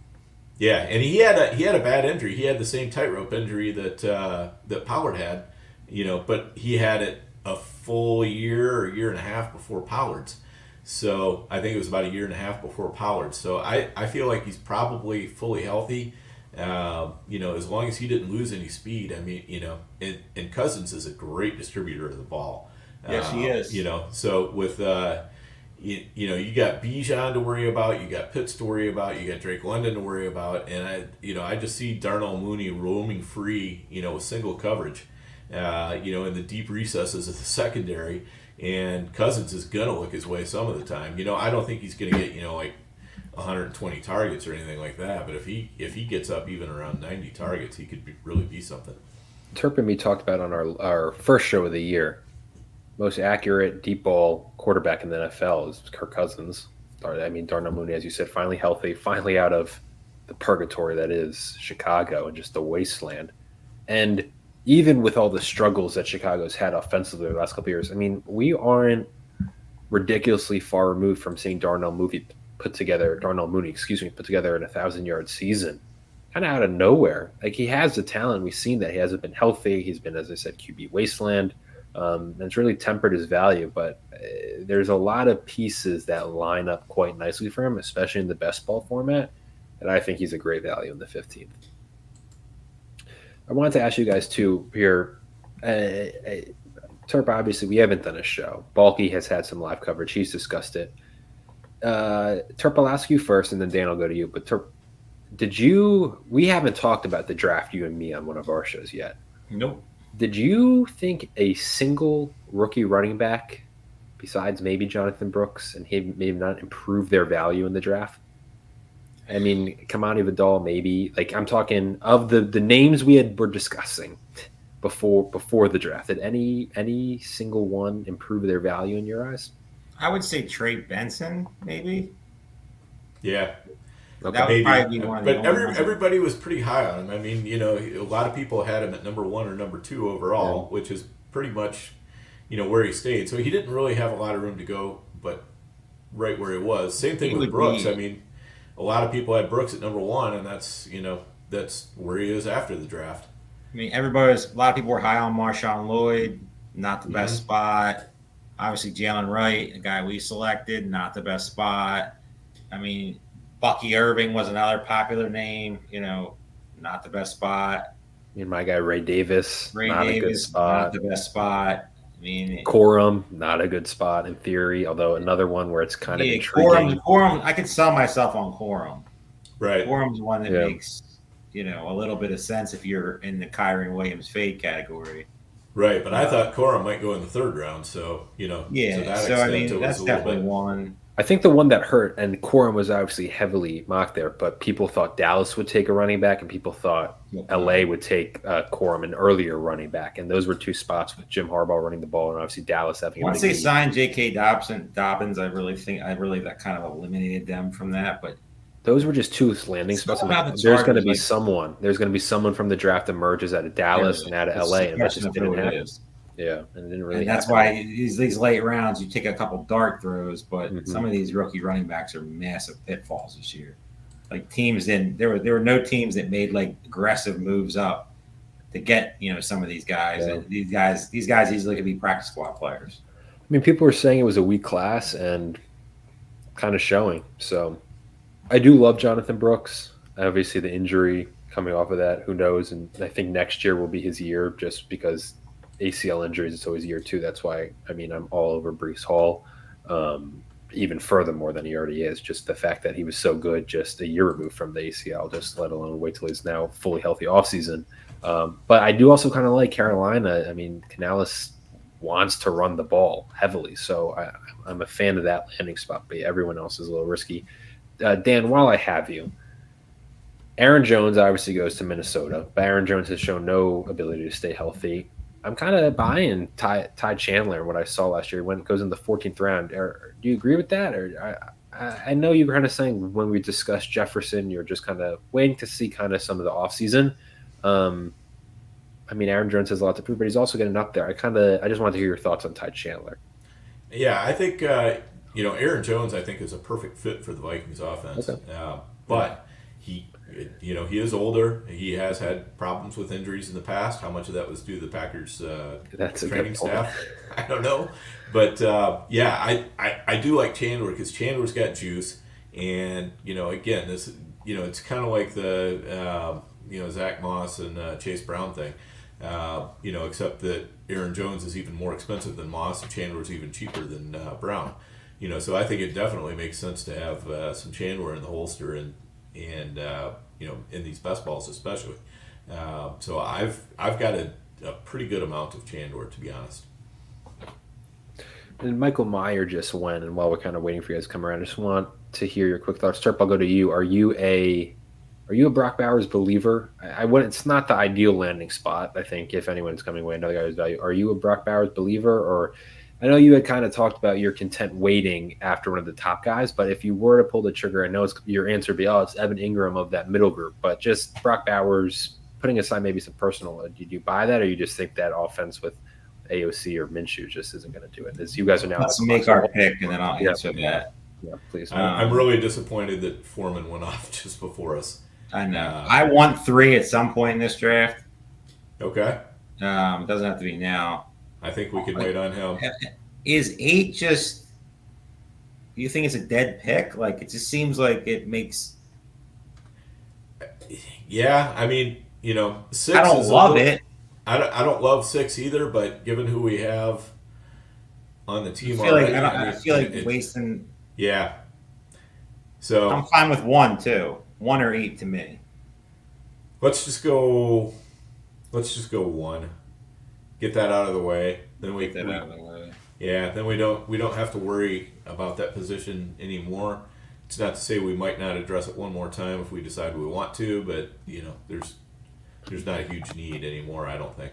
Yeah, and he had a bad injury. He had the same tightrope injury that Pollard had, but he had it a full year or year and a half before Pollard's. So I think it was about a year and a half before Pollard's. So I feel like he's probably fully healthy. As long as he didn't lose any speed. I mean, and Cousins is a great distributor of the ball. Yes, he is. So with you got Bijan to worry about, you got Pitts to worry about, you got Drake London to worry about, and I just see Darnell Mooney roaming free, with single coverage, in the deep recesses of the secondary, and Cousins is gonna look his way some of the time. I don't think he's gonna get like 120 targets or anything like that. But if he gets up even around 90 targets, he could really be something. Terp and me talked about on our first show of the year, most accurate deep ball quarterback in the NFL is Kirk Cousins. I mean, Darnell Mooney, as you said, finally healthy, finally out of the purgatory that is Chicago and just the wasteland. And even with all the struggles that Chicago's had offensively the last couple of years, I mean, we aren't ridiculously far removed from seeing Darnell Mooney put together an 1,000-yard season, kind of out of nowhere. Like, he has the talent. We've seen that he hasn't been healthy. He's been, as I said, QB wasteland. And it's really tempered his value, but there's a lot of pieces that line up quite nicely for him, especially in the best ball format. And I think he's a great value in the 15th. I wanted to ask you guys too here. Terp, obviously, we haven't done a show. Balky has had some live coverage. He's discussed it. Terp, I'll ask you first, and then Dan, I'll go to you. But Terp, we haven't talked about the draft, you and me, on one of our shows yet. Nope. Did you think a single rookie running back, besides maybe Jonathan Brooks, and he may not improve their value in the draft? I mean, Kamani Vidal, maybe. Like, I'm talking of the names were discussing before the draft. Did any single one improve their value in your eyes? I would say Trey Benson, maybe. Yeah. Okay. That would probably be one of the but only ones. everybody was pretty high on him. I mean, a lot of people had him at number 1 or number 2 overall, which is pretty much, where he stayed. So he didn't really have a lot of room to go, but right where he was. Same thing with Brooks. I mean, a lot of people had Brooks at number 1, and that's where he is after the draft. I mean, a lot of people were high on Marshawn Lloyd, not the best spot. Obviously, Jaylen Wright, the guy we selected, not the best spot. I mean, Bucky Irving was another popular name, not the best spot. And my guy Ray Davis, not a good spot. Not the best spot. I mean, Corum, not a good spot in theory, although another one where it's kind of intriguing. Corum, I could sell myself on Corum. Right. Corum's one that makes, a little bit of sense if you're in the Kyren Williams fade category. Right, but I thought Corum might go in the 3rd round, so, that's definitely one. I think the one that hurt, and Corum was obviously heavily mocked there, but people thought Dallas would take a running back, and people thought LA would take Corum, an earlier running back, and those were 2 spots with Jim Harbaugh running the ball, and obviously Dallas having. Once they signed J.K. Dobbins, I really that kind of eliminated them from that, but those were just 2 landing spots. There's going to be someone. There's going to be someone from the draft emerges out of Dallas and out of LA, and that just didn't happen. Yeah, and it didn't really. And that's why these late rounds, you take a couple dart throws, but some of these rookie running backs are massive pitfalls this year. Like, teams didn't. There were no teams that made like aggressive moves up to get some of these guys. Yeah. And these guys easily could be practice squad players. I mean, people were saying it was a weak class, and kind of showing. So, I do love Jonathan Brooks. Obviously, the injury coming off of that, who knows? And I think next year will be his year, just because ACL injuries, it's always year 2. That's why, I'm all over Breece Hall, even furthermore than he already is. Just the fact that he was so good just a year removed from the ACL, just let alone wait till he's now fully healthy offseason. But I do also kind of like Carolina. I mean, Canales wants to run the ball heavily, so I'm a fan of that landing spot, but everyone else is a little risky. Dan, while I have you, Aaron Jones obviously goes to Minnesota, but Aaron Jones has shown no ability to stay healthy. I'm kind of buying Ty Chandler, what I saw last year, when it goes in the 14th round. Do you agree with that? Or I know you were kind of saying when we discussed Jefferson, you're just kind of waiting to see kind of some of the offseason. Aaron Jones has a lot to prove, but he's also getting up there. I just wanted to hear your thoughts on Ty Chandler. Yeah, I think Aaron Jones, I think, is a perfect fit for the Vikings offense. Okay. But he is older. He has had problems with injuries in the past. How much of that was due to the Packers training staff? I don't know. But, I do like Chandler because Chandler's got juice. And, again, this, it's kind of like the, Zach Moss and Chase Brown thing. Except that Aaron Jones is even more expensive than Moss, and Chandler's even cheaper than Brown. So I think it definitely makes sense to have some Chandler in the holster and in these best balls especially. So I've got a pretty good amount of Chandler, to be honest. And Michael Meyer just went, and while we're kind of waiting for you guys to come around, I just want to hear your quick thoughts. Terp, I'll go to you. Are you a Brock Bowers believer? I wouldn't. It's not the ideal landing spot. I think if anyone's coming away, another guy's value. Are you a Brock Bowers believer, or I know you had kind of talked about you're content waiting after one of the top guys, but if you were to pull the trigger, I know your answer would be, oh, it's Evan Ingram of that middle group, but just Brock Bowers, putting aside maybe some personal, did you buy that, or you just think that offense with AOC or Minshew just isn't going to do it? As you guys are now, let's make our pick, and then I'll answer that. Yeah, please. I'm really disappointed that Foreman went off just before us. I know. I want 3 at some point in this draft. Okay. It doesn't have to be now. I think we could wait on him. Is 8 just? Do you think it's a dead pick? Like, it just seems like it makes. Yeah, I mean, 6. I don't love it. I don't love 6 either, but given who we have on the team, I feel like wasting. Yeah. So I'm fine with 1 too. 1 or 8 to me. Let's just go 1. Get that out of the way. Then we Get that out of the way. Yeah, then we don't have to worry about that position anymore. It's not to say we might not address it one more time if we decide we want to, but there's not a huge need anymore, I don't think.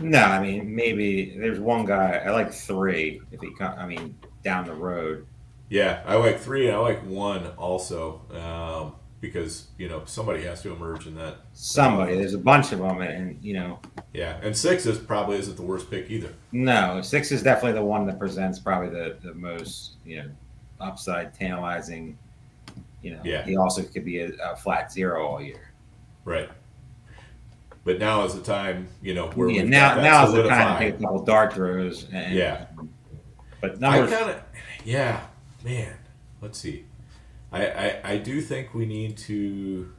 No, I mean, maybe there's one guy. I like 3 if he comes. I mean, down the road. Yeah, I like 3 and I like 1 also, because somebody has to emerge in that. Somebody. There's a bunch of them, and Yeah, and 6 probably isn't the worst pick either. No, 6 is definitely the one that presents probably the most upside, tantalizing. Yeah. He also could be a flat 0 all year. Right. But now is the time, where now is the time to take a couple dart throws. But numbers. Man. Let's see. I do think we need to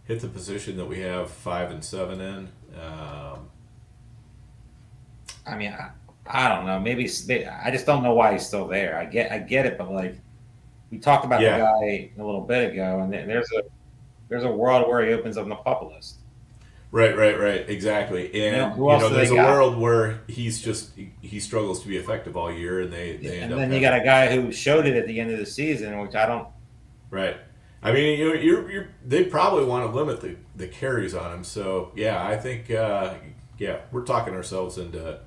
hit the position that we have 5 and 7 in. I mean, I don't know. Maybe I just don't know why he's still there. I get it, but like we talked about the guy a little bit ago, and there's a world where he opens up on the pup list. Right, exactly. And there's a world where he struggles to be effective all year, and they end up. And then you got a guy who showed it at the end of the season, which I don't. Right. I mean, they probably want to limit the carries on him. So yeah, I think we're talking ourselves into.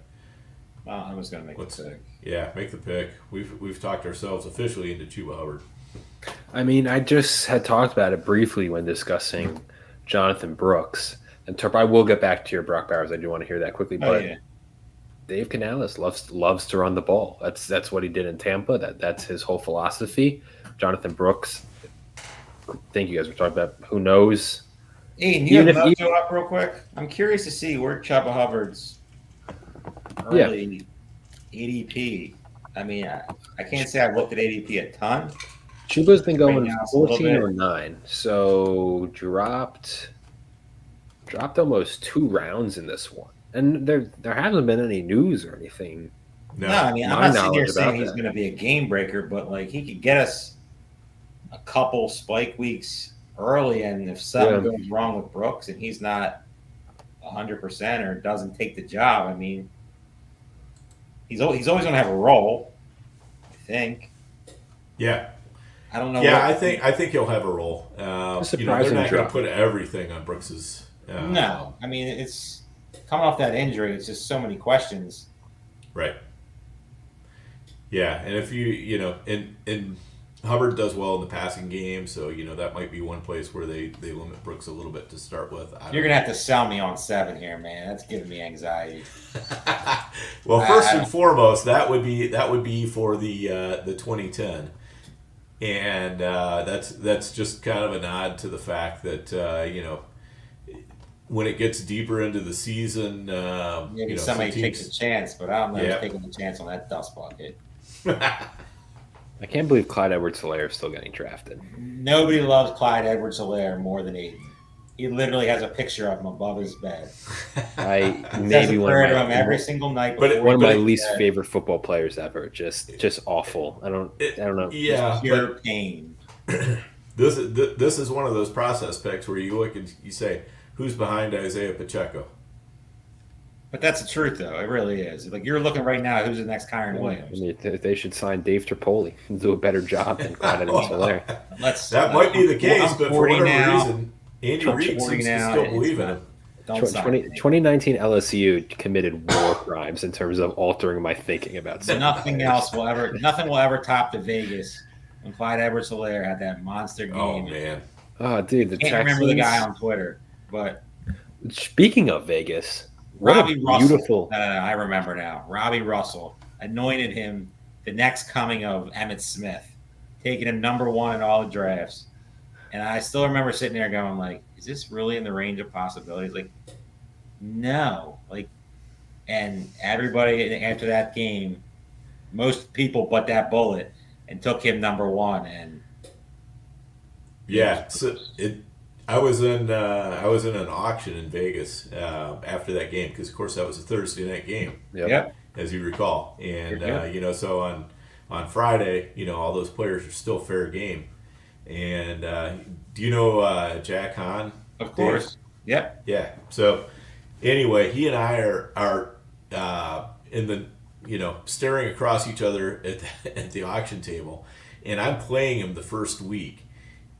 Well, I was going to make the pick. Yeah, make the pick. We've talked ourselves officially into Chuba Hubbard. I mean, I just had talked about it briefly when discussing Jonathan Brooks. And Terp, I will get back to your Brock Bowers. I do want to hear that quickly, but Dave Canales loves to run the ball. That's what he did in Tampa. That's his whole philosophy. Jonathan Brooks. I think you guys were talking about who knows. Aidan, you have Mojo up real quick. I'm curious to see where Chuba Hubbard's early ADP. I mean, I can't say I've looked at ADP a ton. Chuba's been going 14 or 9, so dropped almost 2 rounds in this one, and there hasn't been any news or anything. No, I mean, I'm not sitting here saying he's going to be a game breaker, but like he could get us a couple spike weeks early, and if something goes wrong with Brooks and he's not 100% or doesn't take the job, I mean, he's always going to have a role, I think. Yeah. I don't know. Yeah, I think he'll have a role. They're not going to put everything on Brooks's. No, I mean, it's coming off that injury. It's just so many questions. Right. Yeah, and if and Hubbard does well in the passing game, so that might be one place where they limit Brooks a little bit to start with. You're gonna have to sell me on 7 here, man. That's giving me anxiety. Well, first and foremost, that would be for the 2010, and that's just kind of a nod to the fact that when it gets deeper into the season, maybe somebody takes a chance, but I don't know who's taking a chance on that dust bucket. I can't believe Clyde Edwards-Helaire is still getting drafted. Nobody loves Clyde Edwards-Helaire more than Aidan. He literally has a picture of him above his bed. I maybe one of my every single night. One of my least favorite football players ever. Just awful. I don't know. Yeah, pure pain. This is one of those process picks where you look and you say, who's behind Isaiah Pacheco? But that's the truth, though. It really is. Like, you're looking right now, who's the next Kyron Williams? I mean, they should sign Dave Terpoilli and do a better job than Clyde Edwards-Helaire. That might be the case, I'm but for 40 whatever now. reason, Andy I'm Reid 40 seems to now, still it's believe in not- him. Don't sign me. 2019 LSU committed war crimes in terms of altering my thinking about something. Nothing will ever top the Vegas when Clyde Edwards-Helaire had that monster game. Oh man, Oh, dude, the Can't Texans. remember the guy on Twitter, but Speaking of Vegas, what Robbie a Russell. beautiful. I remember now. Robbie Russell anointed him the next coming of Emmitt Smith, taking him number 1 in all the drafts. And I still remember sitting there going, like, is this really in the range of possibilities? Like, no. Like, and everybody after that game, most people but that bullet, and took him number 1. And yeah. So I was in an auction in Vegas after that game because, of course, that was a Thursday night game, yep. as you recall. And so on Friday, all those players are still fair game. And do you know Jack Hahn? Of course. Dave? Yep. Yeah. So anyway, he and I are in the staring across each other at the auction table, and I'm playing him the first week,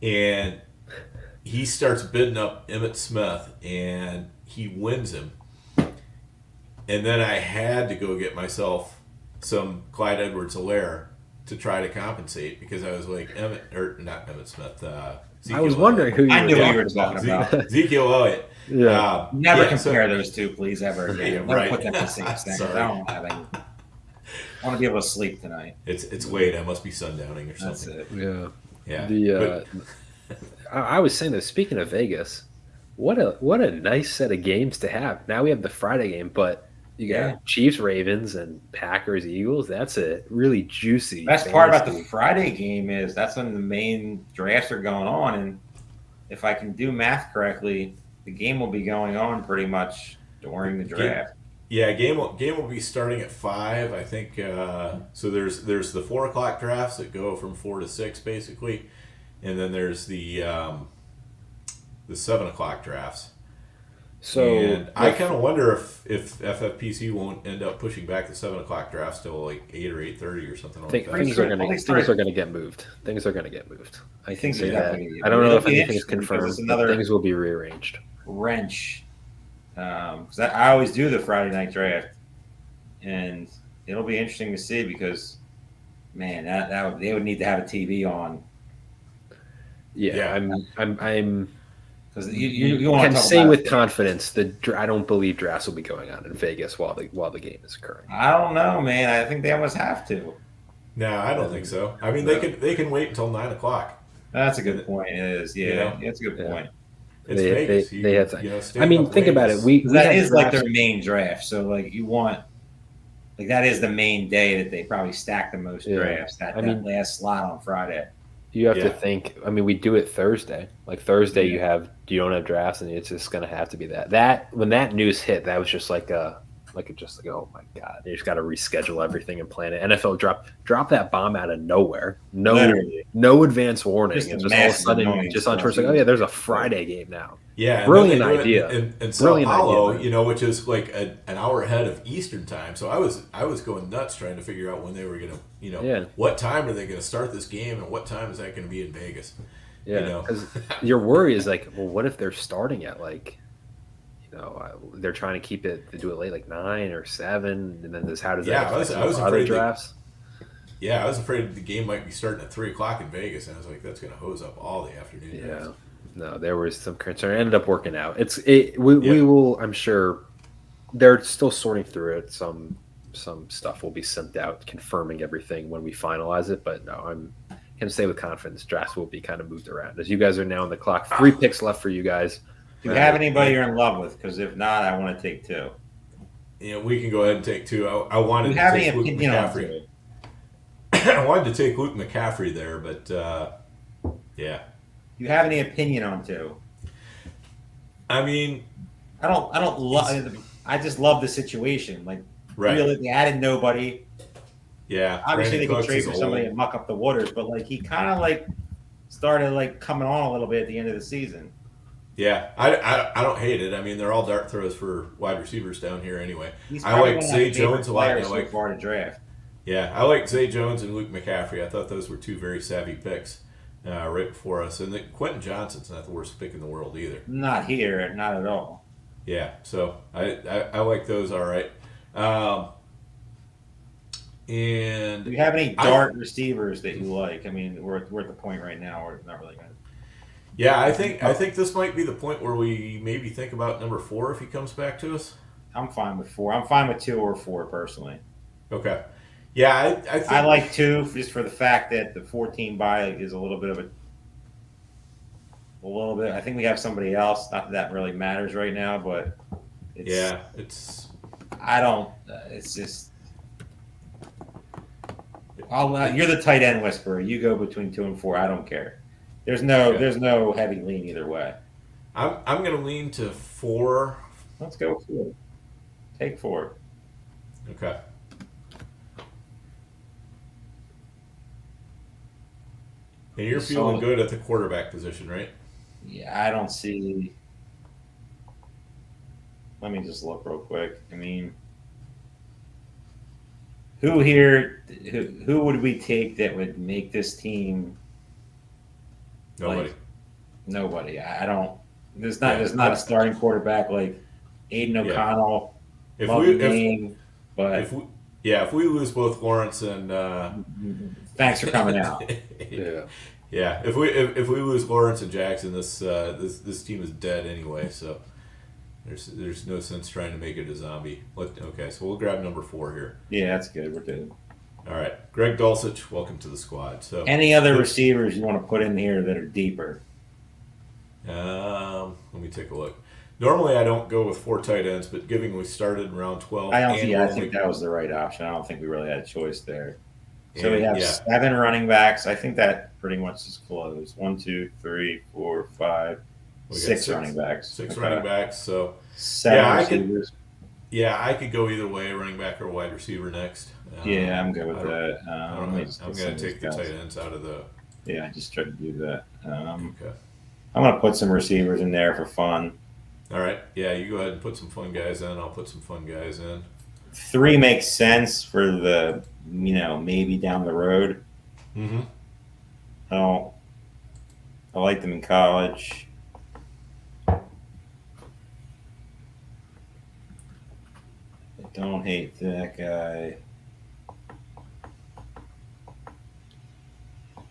and he starts bidding up Emmitt Smith, and he wins him. And then I had to go get myself some Clyde Edwards-Helaire to try to compensate because I was like not Emmitt Smith. I was wondering who you I knew were who you were talking about. Ezekiel Elliott. Yeah. Never compare those two, please, ever again. Never Right. put them in the same thing. Sorry. I don't have any. I want to be able to sleep tonight. It's late. I must be sundowning or That's something. it. Yeah. Yeah. The I was saying that speaking of Vegas, what a nice set of games to have. Now we have the Friday game, but you got Chiefs, Ravens, and Packers, Eagles. That's a really juicy. Best part about the Friday game is that's when the main drafts are going on, and if I can do math correctly, the game will be going on pretty much during the draft. Yeah, game will be starting at 5, I think. So there's the 4 o'clock drafts that go from 4 to 6 basically, and then there's the 7 o'clock drafts. So and I kind of wonder if FFPC won't end up pushing back the 7 o'clock drafts till like 8 or 8:30 or something like that. Things are going to get moved. Things are going to get moved. I can say that. I don't know if anything's confirmed. But things will be rearranged. Wrench. Because I always do the Friday night draft, and it'll be interesting to see because, man, they would need to have a TV on. Yeah. I'm. Because you want can to say with confidence that I don't believe drafts will be going on in Vegas while the game is occurring. I don't know, man. I think they almost have to. No, I don't think so. I mean, they can wait until 9 o'clock. That's a good point. It is, yeah. That's a good point. It's Vegas. They have to. I mean, think about it. That is like their main draft. So, like, you want, like, that is the main day that they probably stack the most drafts. That last slot on Friday. You have to think. I mean, we do it Thursday. Like Thursday, you don't have drafts, and it's just going to have to be that. When that news hit, that was just like oh my god, you just got to reschedule everything and plan it. NFL drop that bomb out of nowhere. No advance warning. Just all of a sudden, just on Twitter, like, there's a Friday game now. Yeah, brilliant idea. And Sao Paulo, which is like an hour ahead of Eastern time. So I was going nuts trying to figure out when they were going to, what time are they going to start this game, and what time is that going to be in Vegas? Yeah, because your worry is like, well, what if they're starting at like, they're trying to do it late, like 9 or 7, and then how does that affect I was other drafts? I was afraid the game might be starting at 3 o'clock in Vegas, and I was like, that's going to hose up all the afternoon. Yeah. Drafts. No, there was some concern. It ended up working out. We will. I'm sure they're still sorting through it. Some stuff will be sent out confirming everything when we finalize it. But no, I'm going to say with confidence, drafts will be kind of moved around as you guys are now on the clock. 3 picks left for you guys. Do you have anybody you're in love with? Because if not, I want to take 2. Yeah, we can go ahead and take 2. I wanted to have take any Luke opinion on McCaffrey. I wanted to take Luke McCaffrey there, but yeah. You have any opinion on 2? I mean, I don't love. I just love the situation. Like, really, they added nobody. Yeah, obviously they could trade for somebody and muck up the waters, but like he kind of like started like coming on a little bit at the end of the season. Yeah, I don't hate it. I mean, they're all dart throws for wide receivers down here ananyway. He's I probably like one of my Zay favorite Jones a lot. players I so like far to draft. Yeah, I like Zay Jones and Luke McCaffrey. I thought those were two very savvy picks right before us. And Quentin Johnson's not the worst pick in the world either. Not here, not at all. Yeah, so I like those all right. And Do you have any dart receivers that you like? I mean, we're at the point right now where it's not really going to. Yeah, I think this might be the point where we maybe think about number 4 if he comes back to us. I'm fine with 4. I'm fine with 2 or 4 personally. Okay. Yeah, I think I like 2 just for the fact that the 14 bye is a little bit. I think we have somebody else. Not that really matters right now, but it's. I don't. It's just. You're the tight end whisperer. You go between 2 and 4. I don't care. There's no heavy lean either way. I'm going to lean to 4. Let's go 4. Take 4. Okay. And you're feeling good at the quarterback position, right? Yeah, I don't see. Let me just look real quick. I mean, who would we take that would make this team? Nobody. Nobody. I don't. There's not a starting quarterback like Aidan O'Connell. If we lose both Lawrence and thanks for coming out. Yeah. If we lose Lawrence and Jackson, this team is dead anyway. So there's no sense trying to make it a zombie. Okay, so we'll grab number 4 here. Yeah, that's good. We're good. All right, Greg Dulcich, welcome to the squad. So any other receivers you want to put in here that are deeper? Let me take a look. Normally, I don't go with 4 tight ends, but given we started in round 12, I think that was the right option. I don't think we really had a choice there. So we have 7 running backs. I think that pretty much is close. 1, 2, 3, 4, 5, 6 running backs. 6 running backs. So 7 receivers. I could go either way, running back or wide receiver next. I'm good with that. I'm going to take the tight ends out of the. Yeah, I just tried to do that. Okay. I'm going to put some receivers in there for fun. All right. Yeah, you go ahead and put some fun guys in. I'll put some fun guys in. 3 makes sense for the, maybe down the road. Mm-hmm. I like them in college. I don't hate that guy. All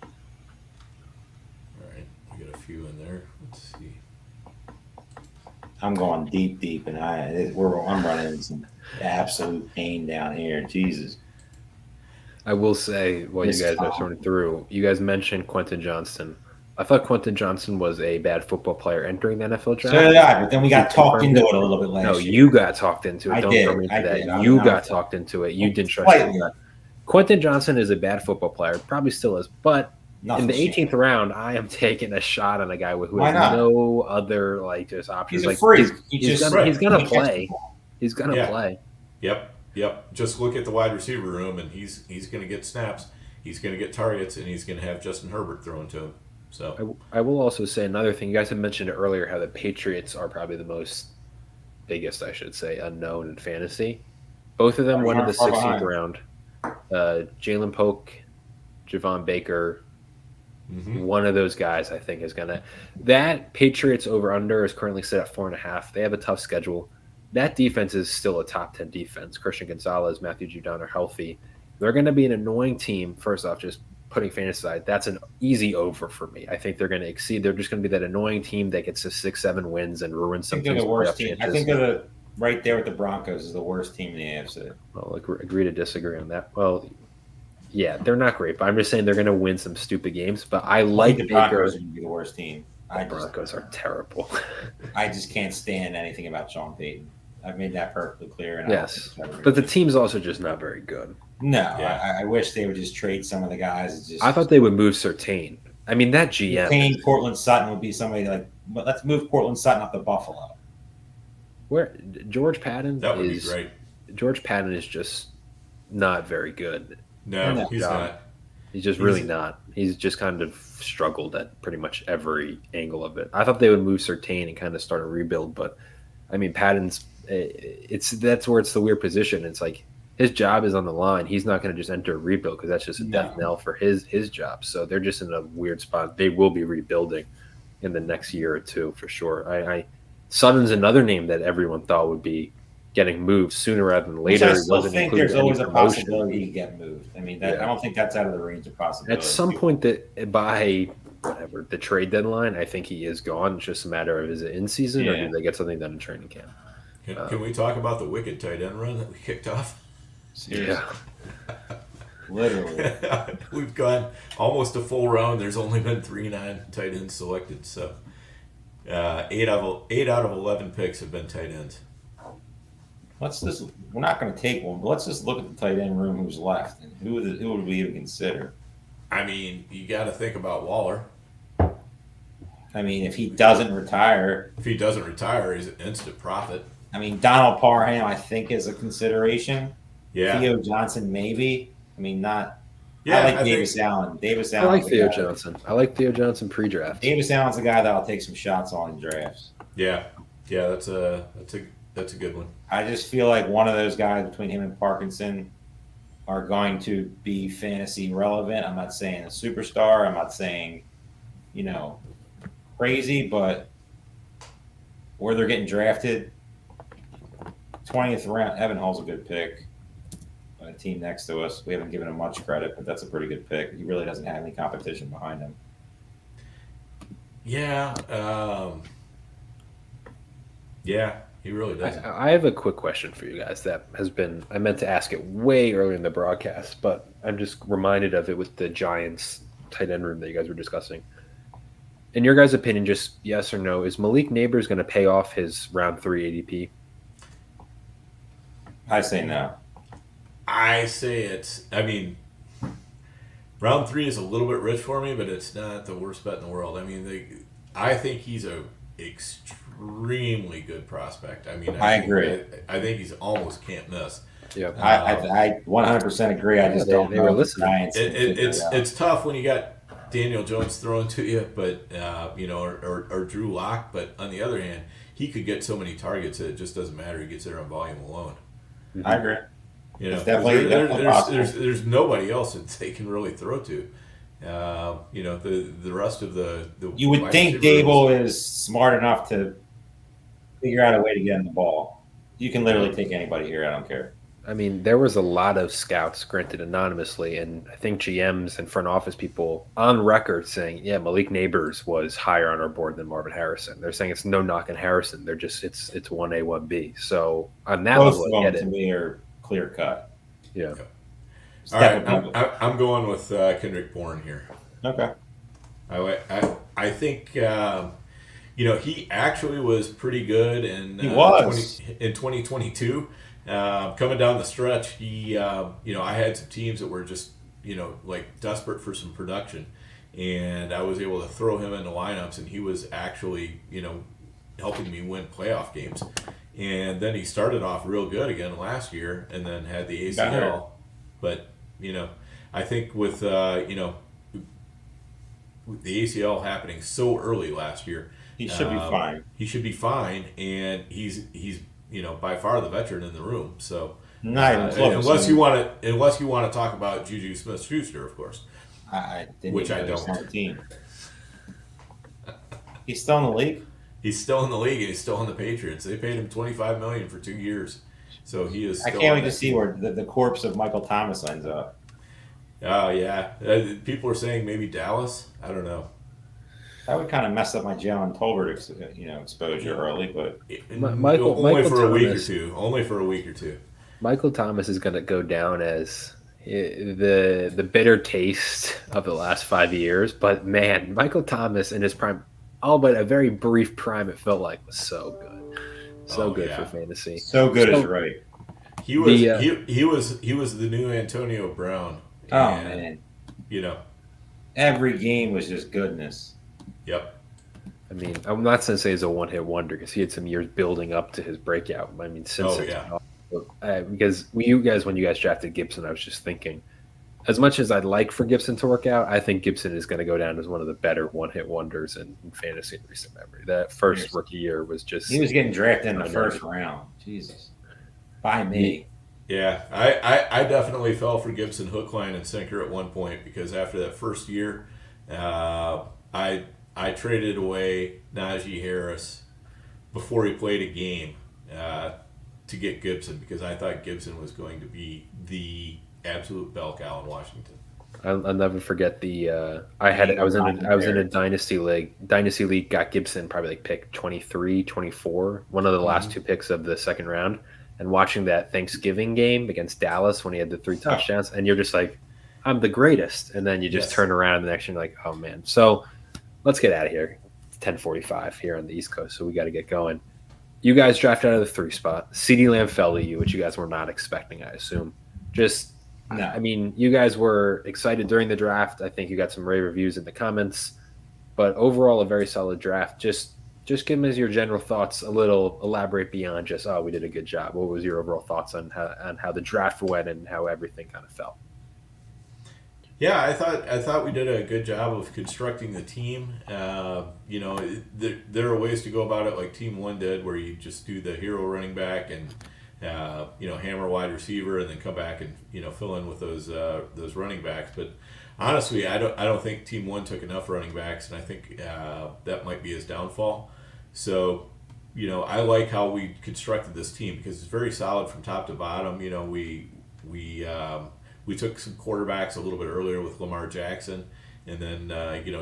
right. We got a few in there. Let's see. I'm going deep, and I'm running into some absolute pain down here. Jesus. I will say, while you guys are sorting through, you guys mentioned Quentin Johnston. I thought Quentin Johnston was a bad football player entering the NFL draft. So did I, but then we got talked into it a little bit last year. No, you got talked into it. I Don't did. throw me into that. You got talked into it. You didn't trust him. Quentin Johnston is a bad football player. Probably still is. But in the 18th round, I am taking a shot on a guy who has no other just options. He's a freak. He's gonna play. He's gonna play. Yep. Just look at the wide receiver room, and he's going to get snaps. He's going to get targets, and he's going to have Justin Herbert thrown to him. So I will also say another thing. You guys had mentioned earlier how the Patriots are probably the biggest, I should say, unknown in fantasy. Both of them went in the 16th round. Jalen Polk, Javon Baker. Mm-hmm. One of those guys, I think, is gonna. That Patriots over under is currently set at 4.5. They have a tough schedule. That defense is still a top 10 defense. Christian Gonzalez, Matthew Judon are healthy. They're going to be an annoying team. First off, just putting fantasy aside, that's an easy over for me. I think they're going to exceed. They're just going to be that annoying team that gets to 6-7 wins and ruins some. I think they're the worst team. I think they're right there with the Broncos is the worst team in the AFC. Well, agree to disagree on that. Well, yeah, they're not great, but I'm just saying they're going to win some stupid games. But I like the Broncos would be the worst team. The Broncos are terrible. I just can't stand anything about Sean Payton. I've made that perfectly clear. And yes, but the team's also just not very good. No, I wish they would just trade some of the guys. I thought they would move Surtain. I mean, that GM. Surtain, Cortland Sutton would be somebody but let's move Cortland Sutton up to Buffalo. Where George Patton that would be great. George Patton is just not very good. No, he's not. He's just really not. He's just kind of struggled at pretty much every angle of it. I thought they would move Surtain and kind of start a rebuild, but I mean, Patton's that's where it's the weird position. It's like his job is on the line. He's not going to just enter a rebuild because that's just a death knell for his job. So they're just in a weird spot. They will be rebuilding in the next year or two for sure. Sutton's another name that everyone thought would be getting moved sooner rather than later. I still think there's always a possibility he could get moved. I mean, I don't think that's out of the range of possibility. At some point that by whatever the trade deadline, I think he is gone. It's just a matter of is it in season or do they get something done in training camp? Can we talk about the wicked tight end run that we kicked off? Seriously. Yeah. Literally. We've gone almost a full round. There's only been 3 non-tight ends selected. So 8 out of 11 picks have been tight ends. We're not going to take one, but let's just look at the tight end room who's left and who would we even consider? I mean, you got to think about Waller. I mean, if he doesn't retire. He's an instant profit. I mean, Donald Parham, I think, is a consideration. Yeah. Theo Johnson, maybe. I mean, not. Yeah, I like Davis Allen. Davis Allen. I like Theo Johnson. I like Theo Johnson pre-draft. Davis Allen's a guy that I'll take some shots on in drafts. Yeah. That's a good one. I just feel like one of those guys between him and Parkinson are going to be fantasy relevant. I'm not saying a superstar. I'm not saying, crazy, but where they're getting drafted, 20th round. Evan Hall's a good pick. A team next to us. We haven't given him much credit, but that's a pretty good pick. He really doesn't have any competition behind him. Yeah. Yeah, he really doesn't. I have a quick question for you guys that I meant to ask it way earlier in the broadcast, but I'm just reminded of it with the Giants tight end room that you guys were discussing. In your guys' opinion, just yes or no, is Malik Neighbors going to pay off his round 3 ADP? I say no. I say round 3 is a little bit rich for me, but it's not the worst bet in the world. I mean, I think he's a extremely good prospect. I mean, I agree. I think he's almost can't miss. Yeah, I 100% agree. I just don't. They were listening. It's tough when you got Daniel Jones thrown to you, but or Drew Lock. But on the other hand, he could get so many targets that it just doesn't matter. He gets there on volume alone. I agree. There's nobody else that they can really throw to. The rest of the you would think Dable is smart enough to figure out a way to get him the ball. You can literally take anybody here. I don't care. I mean, there was a lot of scouts, granted anonymously, and I think GMs and front office people on record saying, yeah, Malik Neighbors was higher on our board than Marvin Harrison. They're saying it's no knock on Harrison. They're just it's 1A, 1B. So on that level, I get it. To me are clear cut. Yeah. All right, I'm going with Kendrick Bourne here. Okay. I think he actually was pretty good in 2022. Coming down the stretch, he I had some teams that were just desperate for some production, and I was able to throw him into lineups, and he was actually helping me win playoff games. And then he started off real good again last year, and then had the ACL. But I think with the ACL happening so early last year, he should be fine. He should be fine, and he's by far the veteran in the room. So not even close. Unless you want to talk about Juju Smith-Schuster, of course. I didn't. Which I don't. On the team. He's still in the league. He's still in the league, and he's still in the Patriots. They paid him $25 million for 2 years, so he is. I can't wait to see where the corpse of Michael Thomas ends up. Oh yeah, people are saying maybe Dallas. I don't know. That would kind of mess up my Jalen Tolbert, exposure early, but only for a week or two. Michael Thomas is going to go down as the bitter taste of the last 5 years. But man, Michael Thomas in his prime, all but a very brief prime, it felt like was so good, for fantasy. So good is right. He was the new Antonio Brown. Man, every game was just goodness. Yep. I mean, I'm not going to say he's a one-hit wonder because he had some years building up to his breakout. I mean, because when you guys drafted Gibson, I was just thinking as much as I'd like for Gibson to work out, I think Gibson is going to go down as one of the better one-hit wonders in fantasy in recent memory. That first rookie year was just... He was getting drafted in the first round. Jesus. By me. Yeah, I definitely fell for Gibson hook, line, and sinker at one point because after that first year, I traded away Najee Harris before he played a game to get Gibson because I thought Gibson was going to be the absolute bell cow in Washington. I'll never forget the I was in a dynasty league, got Gibson probably like pick 23, 24, one of the last two picks of the second round, and watching that Thanksgiving game against Dallas when he had the 3 touchdowns, and you're just like, I'm the greatest, and then you just turn around and the next year you're like, oh man. So let's get out of here. It's 10:45 here on the East Coast, so we got to get going. You guys drafted out of the 3 spot. CeeDee Lamb fell to you, which you guys were not expecting, I assume. No. I mean, you guys were excited during the draft. I think you got some rave reviews in the comments. But overall, a very solid draft. Just give me your general thoughts, a little elaborate beyond just, oh, we did a good job. What was your overall thoughts on how the draft went and how everything kind of felt? Yeah, I thought we did a good job of constructing the team. There are ways to go about it like Team 1 did, where you just do the hero running back and hammer wide receiver, and then come back and fill in with those running backs. But honestly, I don't think Team 1 took enough running backs, and I think that might be his downfall. So, I like how we constructed this team because it's very solid from top to bottom. We took some quarterbacks a little bit earlier with Lamar Jackson, and then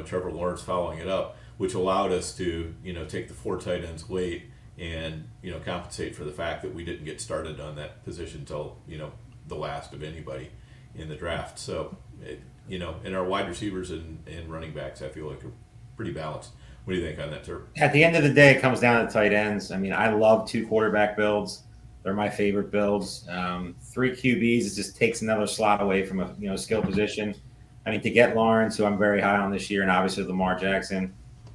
Trevor Lawrence following it up, which allowed us to take the 4 tight ends late and compensate for the fact that we didn't get started on that position till the last of anybody in the draft. So and our wide receivers and running backs, I feel like are pretty balanced. What do you think on that, Terp? At the end of the day, it comes down to tight ends. I mean, I love 2 quarterback builds. They're my favorite builds. 3 QBs, it just takes another slot away from a skill position. I mean, to get Lawrence, who I'm very high on this year, and obviously Lamar Jackson,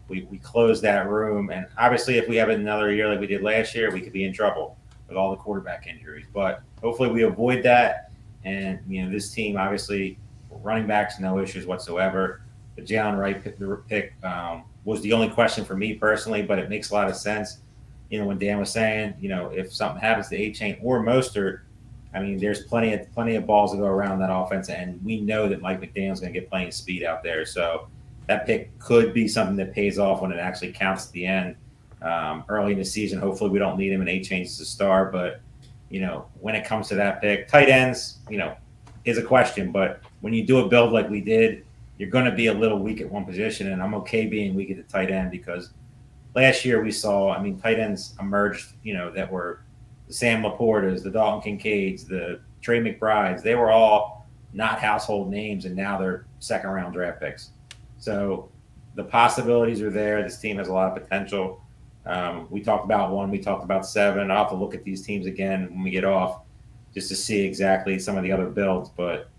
we closed that room. And obviously, if we have another year like we did last year, we could be in trouble with all the quarterback injuries. But hopefully we avoid that. And, this team, obviously, running backs, no issues whatsoever. The Jaylen Wright pick was the only question for me personally, but it makes a lot of sense. When Dan was saying, if something happens to A-Chain or Mostert, I mean, there's plenty of balls to go around that offense, and we know that Mike McDaniel's going to get plenty of speed out there. So that pick could be something that pays off when it actually counts at the end. Early in the season, hopefully we don't need him and A-Chain as a star, but when it comes to that pick, tight ends, is a question. But when you do a build like we did, you're going to be a little weak at one position, and I'm okay being weak at the tight end because last year we saw, tight ends emerged, that were the Sam Laportas, the Dalton Kincaids, the Trey McBrides. They were all not household names, and now they're second-round draft picks. So the possibilities are there. This team has a lot of potential. We talked about 1. We talked about 7. I'll have to look at these teams again when we get off just to see exactly some of the other builds. But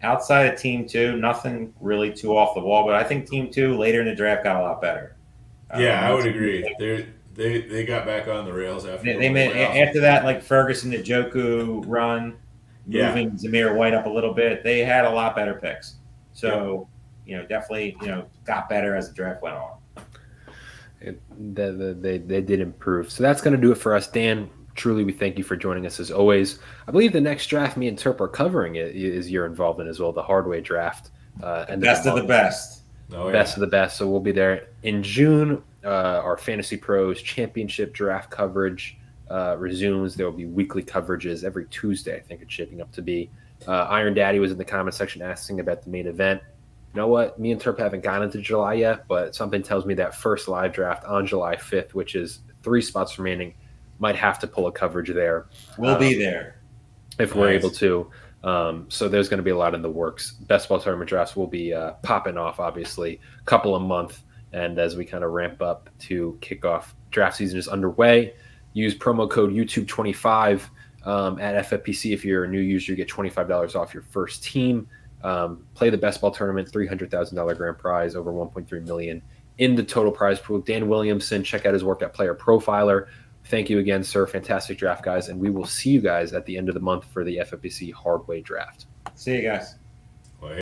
outside of Team 2, nothing really too off the wall. But I think Team 2 later in the draft got a lot better. Yeah, I would agree. They got back on the rails after they made after that, like Ferguson to Njoku run, moving Zamir White up a little bit. They had a lot better picks. So, definitely, got better as the draft went on. They did improve. So that's going to do it for us. Dan, truly, we thank you for joining us as always. I believe the next draft me and Terp are covering it is you're involved in as well, the Hardway draft. And best of the best. Oh, yeah. Best of the best. So we'll be there in June. Our Fantasy Pros Championship draft coverage resumes. There will be weekly coverages every Tuesday. I think it's shaping up to be. Iron Daddy was in the comment section asking about the main event. You know what? Me and Terp haven't gotten into July yet, but something tells me that first live draft on July 5th, which is 3 spots remaining, might have to pull a coverage there. We'll be there. If we're able to. So there's going to be a lot in the works. Best Ball Tournament drafts will be popping off, obviously, a couple a month. And as we kind of ramp up to kick off, draft season is underway. Use promo code YouTube25 at FFPC. If you're a new user, you get $25 off your first team. Play the Best Ball Tournament, $300,000 grand prize, over $1.3 million in the total prize pool. Dan Williamson, check out his work at Player Profiler. Thank you again, sir. Fantastic draft, guys. And we will see you guys at the end of the month for the FFPC Hardway draft. See you guys.